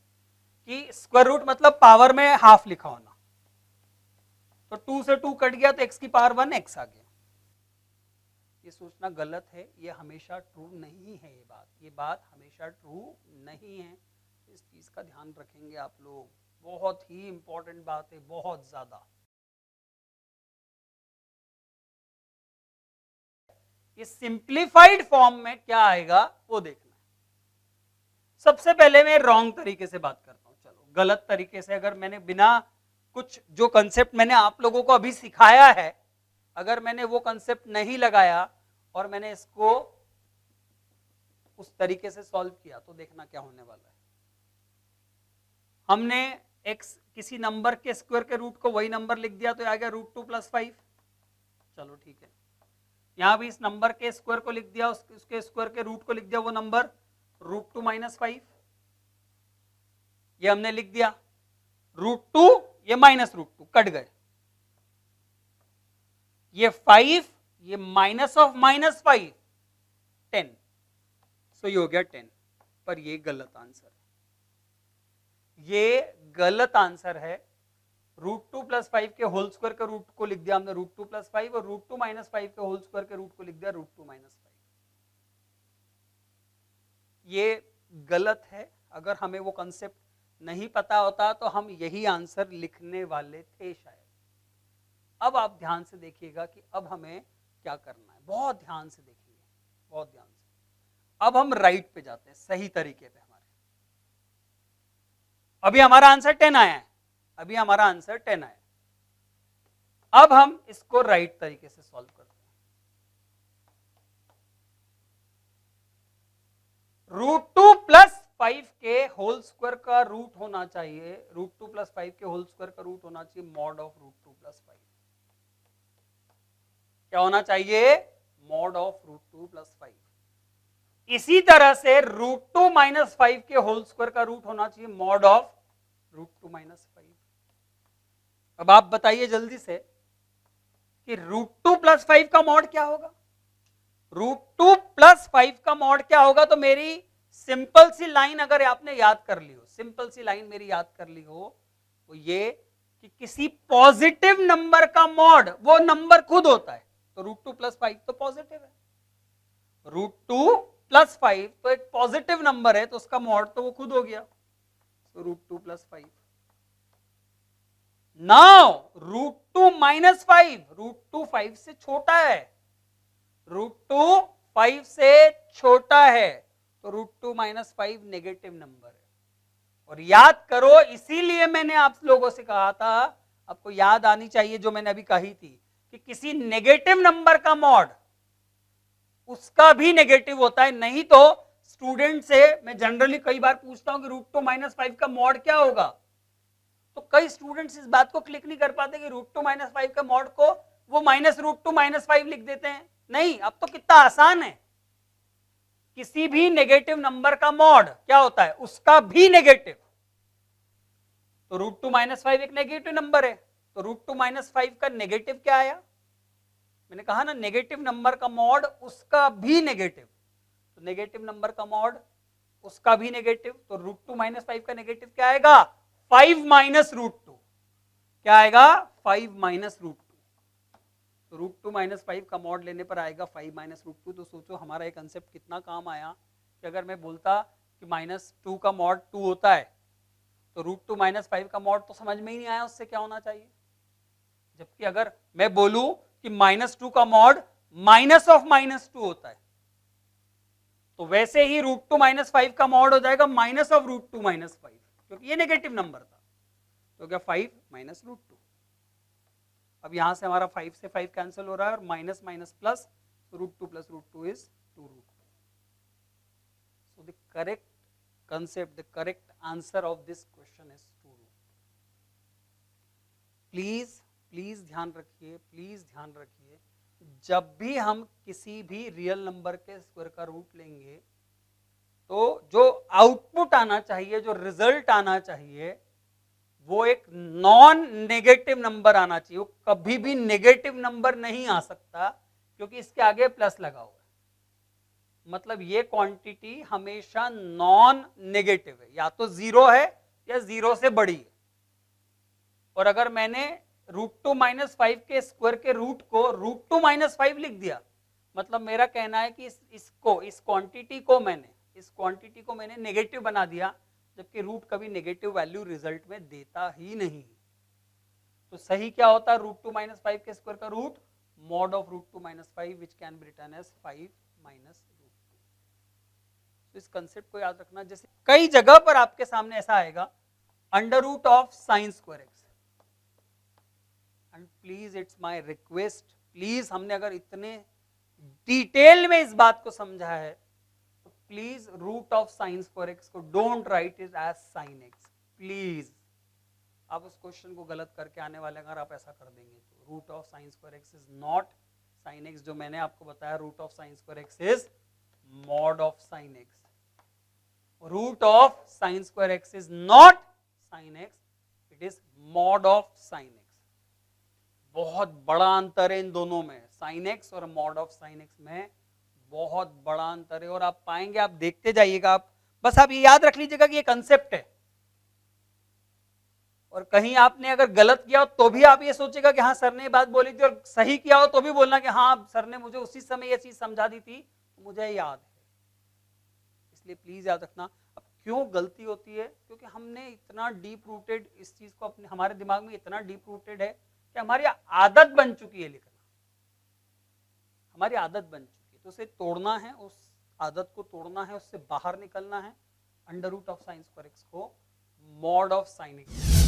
[SPEAKER 1] कि स्क्वायर रूट मतलब पावर में हाफ लिखा होना, तो 2 से 2 कट गया तो x की पावर 1 x आ गया। ये सोचना गलत है, ये हमेशा ट्रू नहीं है। ये बात हमेशा ट्रू नहीं है। इस चीज का ध्यान रखेंगे आप लोग, बहुत ही इंपॉर्टेंट बात है, बहुत ज्यादा। ये सिंप्लीफाइड फॉर्म में क्या आएगा वो देखना है। सबसे पहले मैं रॉन्ग तरीके से बात करता हूं। चलो, गलत तरीके से, अगर मैंने बिना कुछ जो कंसेप्ट मैंने आप लोगों को अभी सिखाया है, अगर मैंने वो कंसेप्ट नहीं लगाया और मैंने इसको उस तरीके से सॉल्व किया, तो देखना क्या होने वाला है। हमने x किसी नंबर के स्क्वायर के रूट को वही नंबर लिख दिया, तो आ गया √2 + 5। चलो ठीक है, यहां भी इस नंबर के स्क्वायर को लिख दिया, उसके स्क्वायर के रूट को लिख दिया, वो नंबर √2 - 5। ये हमने लिख दिया √2, ये -√2 कट गए, ये 5, ये माइनस ऑफ -5 10, सो ये हो गया 10। पर ये गलत आंसर है, ये गलत आंसर है। √2 + 5 के होल स्क्वायर के रूट को लिख दिया हमने √2 + 5, और √2 - 5 के होल स्क्वायर के रूट को लिख दिया √2 - 5। ये गलत है। अगर हमें वो कंसेप्ट नहीं पता होता तो हम यही आंसर लिखने वाले थे शायद। अब आप ध्यान से देखिएगा कि अब हमें क्या करना है, बहुत ध्यान से देखिए, बहुत ध्यान से। अब हम राइट पे जाते हैं, सही तरीके पे। हमारे अभी हमारा आंसर 10 आया है, अभी हमारा आंसर 10 आया। अब हम इसको राइट तरीके से सॉल्व करते हैं। √2 + 5 के होल स्क्वायर का रूट होना चाहिए, √2 + 5 के होल स्क्वायर का रूट होना चाहिए मॉड ऑफ √2 + 5। क्या होना चाहिए? Mod of √2 + 5। इसी तरह से √2 - 5 के होल स्क्वायर का रूट होना चाहिए मॉड ऑफ √2 - 5। अब आप बताइए जल्दी से कि √2 + 5 का मॉड क्या होगा? √2 + 5 का मॉड क्या होगा? तो मेरी सिंपल सी लाइन अगर आपने याद कर ली हो, सिंपल सी लाइन मेरी याद कर ली हो, वो ये कि किसी पॉजिटिव नंबर का मॉड वो नंबर खुद होता है। तो √2 + 5 तो पॉजिटिव है, √2 + 5 तो एक पॉजिटिव नंबर है, तो उसका मॉड तो वो खुद हो गया, तो √2 + 5। नाउ √2 - 5, √2 5 से छोटा है, √2 5 से छोटा है, तो √2 - 5 नेगेटिव नंबर है। और याद करो, इसीलिए मैंने आप लोगों से कहा था, आपको याद आनी चाहिए जो मैंने अभी कही थी, कि किसी नेगेटिव नंबर का मॉड उसका भी नेगेटिव होता है। नहीं तो स्टूडेंट से मैं जनरली कई बार पूछता हूं कि √2 - 5 का मॉड क्या होगा, तो कई स्टूडेंट्स इस बात को क्लिक नहीं कर पाते कि √2 - 5 का मॉड को वो -√2 - 5 लिख देते हैं। नहीं, अब तो कितना आसान है, किसी भी नेगेटिव नंबर का मॉड क्या होता है, उसका भी नेगेटिव। तो √2 - 5 एक नेगेटिव नंबर है, तो √2 - 5 का नेगेटिव क्या आया? मैंने कहा ना, नेगेटिव नंबर का मॉड उसका भी नेगेटिव, तो नेगेटिव नंबर का मॉड उसका भी नेगेटिव, तो √2 - 5 का नेगेटिव क्या आएगा? 5 - √2। क्या आएगा 5 माइनस रूट 2, तो रूट 2 माइनस 5 का मॉड लेने पर आएगा 5 माइनस रूट 2। तो सोचो हमारा ये कंसेप्ट कितना काम आया कि अगर मैं बोलता कि माइनस 2 का मॉड 2 होता है तो रूट 2 माइनस 5 का मॉड तो समझ में ही नहीं आया उससे क्या होना चाहिए। जबकि अगर मैं बोलूं कि माइनस 2 का मॉड माइनस ऑफ माइनस 2 होता है तो वैसे ही रूट 2 माइनस 5 का मॉड हो जाएगा माइनस ऑफ रूट 2 माइनस 5, क्योंकि ये नेगेटिव नंबर था। तो क्या 5 माइनस रूट 2। अब यहां से हमारा 5 से 5 कैंसिल हो रहा है और minus minus plus, root 2 plus root 2 is 2 root 2। So the correct concept, the correct answer of this question is 2 root 2। Please ध्यान रखिए, प्लीज ध्यान रखिए, जब भी हम किसी भी रियल नंबर के स्क्वायर का रूट लेंगे तो जो आउटपुट आना चाहिए, जो रिजल्ट आना चाहिए, वो एक नॉन नेगेटिव नंबर आना चाहिए। वो कभी भी नेगेटिव नंबर नहीं आ सकता क्योंकि इसके आगे प्लस लगा हुआ है। मतलब ये क्वांटिटी हमेशा नॉन नेगेटिव है, या तो 0 है या 0 से बड़ी है। और अगर मैंने रूट 2 माइनस 5 के स्क्वायर के रूट को रूट 2 माइनस 5 लिख दिया, मतलब मेरा कहना है कि इस क्वांटिटी को मैंने नेगेटिव बना दिया, जबकि रूट कभी नेगेटिव वैल्यू रिजल्ट में देता ही नहीं। तो सही क्या होता है रूट 2 माइनस 5 के स्क्वायर का root mod of root 2 minus 5 which can be written as 5 minus root 2। इस कंसेप्ट को याद रखना। जैसे कई जगह पर आपके सामने ऐसा आएगा under root of sine square x, and please it's my request, please हमने अगर इतने डिटेल में इस बात को समझा है तो please root of sine square x को don't write it as sine x. Please आप उस क्वेश्चन को गलत करके आने वाले अगर आप ऐसा कर देंगे तो root of sine square x is not sine x. जो मैंने आपको बताया root of sine square x is mod of sine x. Root of sine square x is not sine x, it is mod of sine x. बहुत बड़ा अंतर है इन दोनों में, साइन एक्स और मॉड ऑफ साइन एक्स में बहुत बड़ा अंतर है। और आप पाएंगे, आप देखते जाइएगा, आप बस आप ये याद रख लीजिएगा कि ये कंसेप्ट है। और कहीं आपने अगर गलत किया हो तो भी आप ये सोचेगा कि हाँ सर ने बात बोली थी, और सही किया हो तो भी बोलना कि हाँ सर ने मुझे उसी समय ये चीज समझा दी थी, मुझे याद है। इसलिए प्लीज याद रखना। अब क्यों गलती होती है? क्योंकि हमने इतना डीप रूटेड इस चीज को अपने हमारे दिमाग में इतना डीप रूटेड है कि हमारी आदत बन चुकी है लिखना, हमारी आदत बन चुकी है। तो उसे तोड़ना है, उस आदत को तोड़ना है, उससे बाहर निकलना है। Under root of sine square x को मॉड ऑफ साइन एक्स